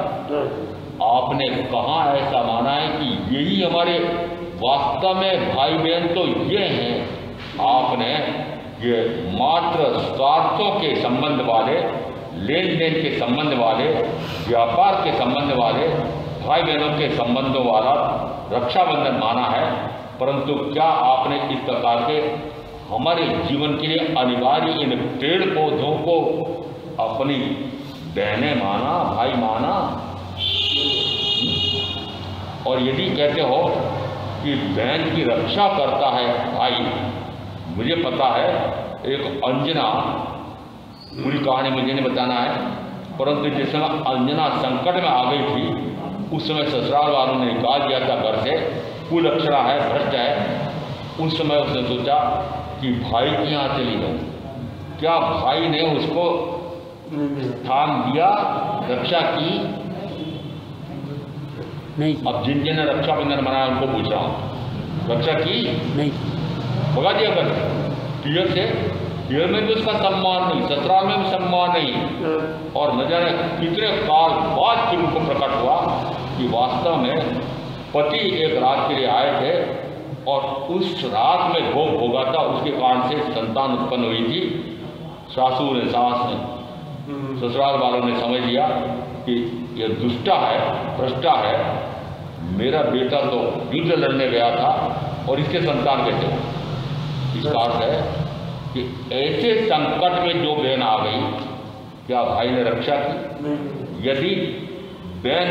आपने कहाँ ऐसा माना है कि यही हमारे वास्तव में भाई बहन तो ये हैं? आपने ये मात्र स्वार्थों के संबंध वाले, लेन देन के संबंध वाले, व्यापार के संबंध वाले, भाई बहनों के संबंधों वाला रक्षाबंधन माना है, परंतु क्या आपने इस प्रकार के हमारे जीवन के लिए अनिवार्य इन पेड़ पौधों को अपनी बहनें माना, भाई माना? और यदि कहते हो कि बहन की रक्षा करता है भाई, मुझे पता है एक अंजना, पूरी कहानी मुझे नहीं बताना है, परंतु जिस समय अंजना संकट में आ गई थी उस समय ससुराल वालों ने निकाल दिया था घर से, कुलक्षणा है, भ्रष्ट है। उस समय उसने सोचा कि भाई के यहाँ चली जाऊँ। क्या भाई ने उसको थाम दिया, रक्षा की? नहीं। अब जिन जिन ने रक्षाबंधन मनाया उनको पूछ रहा हूँ, रक्षा की? नहीं। भगा दिया कर पियर से, पियर में भी उसका सम्मान नहीं, ससुराल में भी सम्मान नहीं, और न जाने कितने काल बाद फिर उनको प्रकट हुआ कि वास्तव में पति एक रात के लिए आए थे और उस रात में भोग भोगा था, उसके कारण से संतान उत्पन्न हुई थी। सासू ने, सास ने, ससुराल वालों ने समझ लिया कि ये दुष्टा है, भ्रष्टा है, मेरा बेटा तो युद्ध लड़ने गया था और इसके संतान कैसे हो? इसका अर्थ है कि ऐसे संकट में जो बहन आ गई, क्या भाई ने रक्षा की? यदि बहन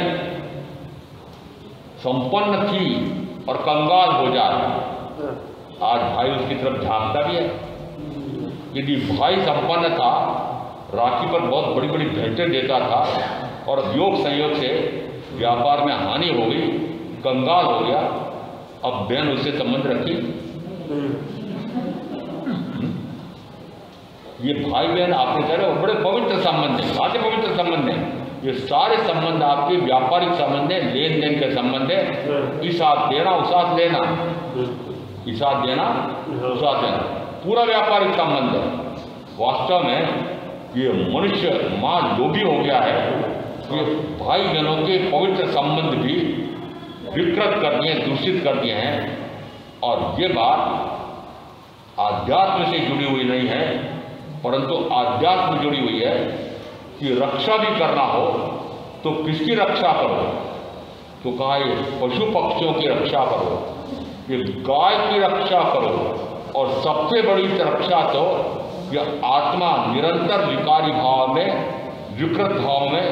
संपन्न थी और कंगाल हो जाए, आज भाई उसकी तरफ झांकता भी है। यदि भाई संपन्न था, राखी पर बहुत बड़ी बड़ी भेंटें देता था, और योग संयोग से व्यापार में हानि हो गई, कंगाल हो गया, अब बहन उससे संबंध रखी? ये भाई बहन आपने कह रहे हो बड़े पवित्र संबंध है, आते पवित्र संबंध है। ये सारे संबंध आपके व्यापारिक संबंध है, लेन देन के संबंध है। इस हाथ देना, उस हाथ लेना, इस हाथ देना, उस हाथ देना, पूरा व्यापारिक संबंध है। वास्तव में ये मनुष्य मां लोभी हो गया है, ये भाई बहनों के पवित्र संबंध भी विकृत कर दिए, दूषित कर दिए हैं। और ये बात आध्यात्म से जुड़ी हुई नहीं है, परंतु आध्यात्म जुड़ी हुई है कि रक्षा भी करना हो तो किसकी रक्षा करो? तो कहा ये पशु पक्षियों की रक्षा करो, ये गाय की रक्षा करो, और सबसे बड़ी रक्षा तो यह आत्मा निरंतर विकारी भाव में, विकृत भाव में,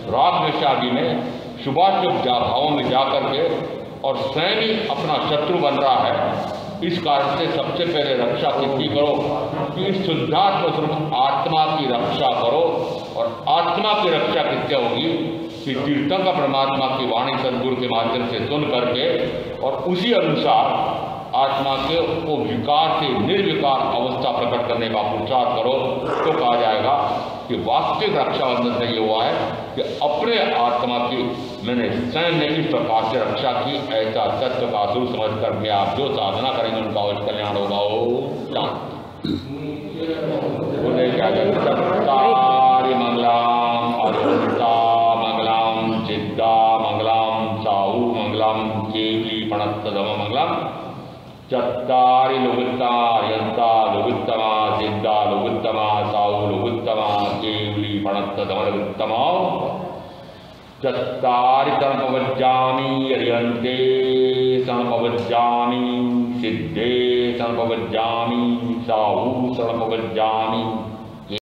राग द्वेष आदि में, शुभाशुभ भावों में जाकर के और स्वयं ही अपना शत्रु बन रहा है। इस कारण से सबसे पहले रक्षा किसकी करो कि शुद्धात्म स्वरूप आत्मा की रक्षा करो। और आत्मा की रक्षा किससे होगी कि तीर्थंकर परमात्मा की वाणी सद्गुरु के माध्यम से सुन करके और उसी अनुसार आत्मा के को विकार से निर्विकार अवस्था प्रकट करने का पुरुषार्थ करो। तो कहा जाएगा कि वास्तविक रक्षाबंधन से ये हुआ है कि अपने आत्मा की मैंने स्वयं ने इस प्रकार से रक्षा की। ऐसा तत्व का सुर समझ करके आप जो साधना करेंगे उनका अवश्य कल्याण होगा। बोले क्या सत्तारी मंगलम अरुणता मंगलम सिद्धा मंगलम साहू मंगलम केवली पणस्तम मंगलम चत्तारि लुगुत्तमा लुगुत्तमा सिद्धा लुगुत्तमा साहू लुगुत्तमा केवली पणस्तमा चत्तारि संपवज्जामि अर्यन्ते संपवज्जामि सिद्धे संपवज्जामि साहू संपवज्जामि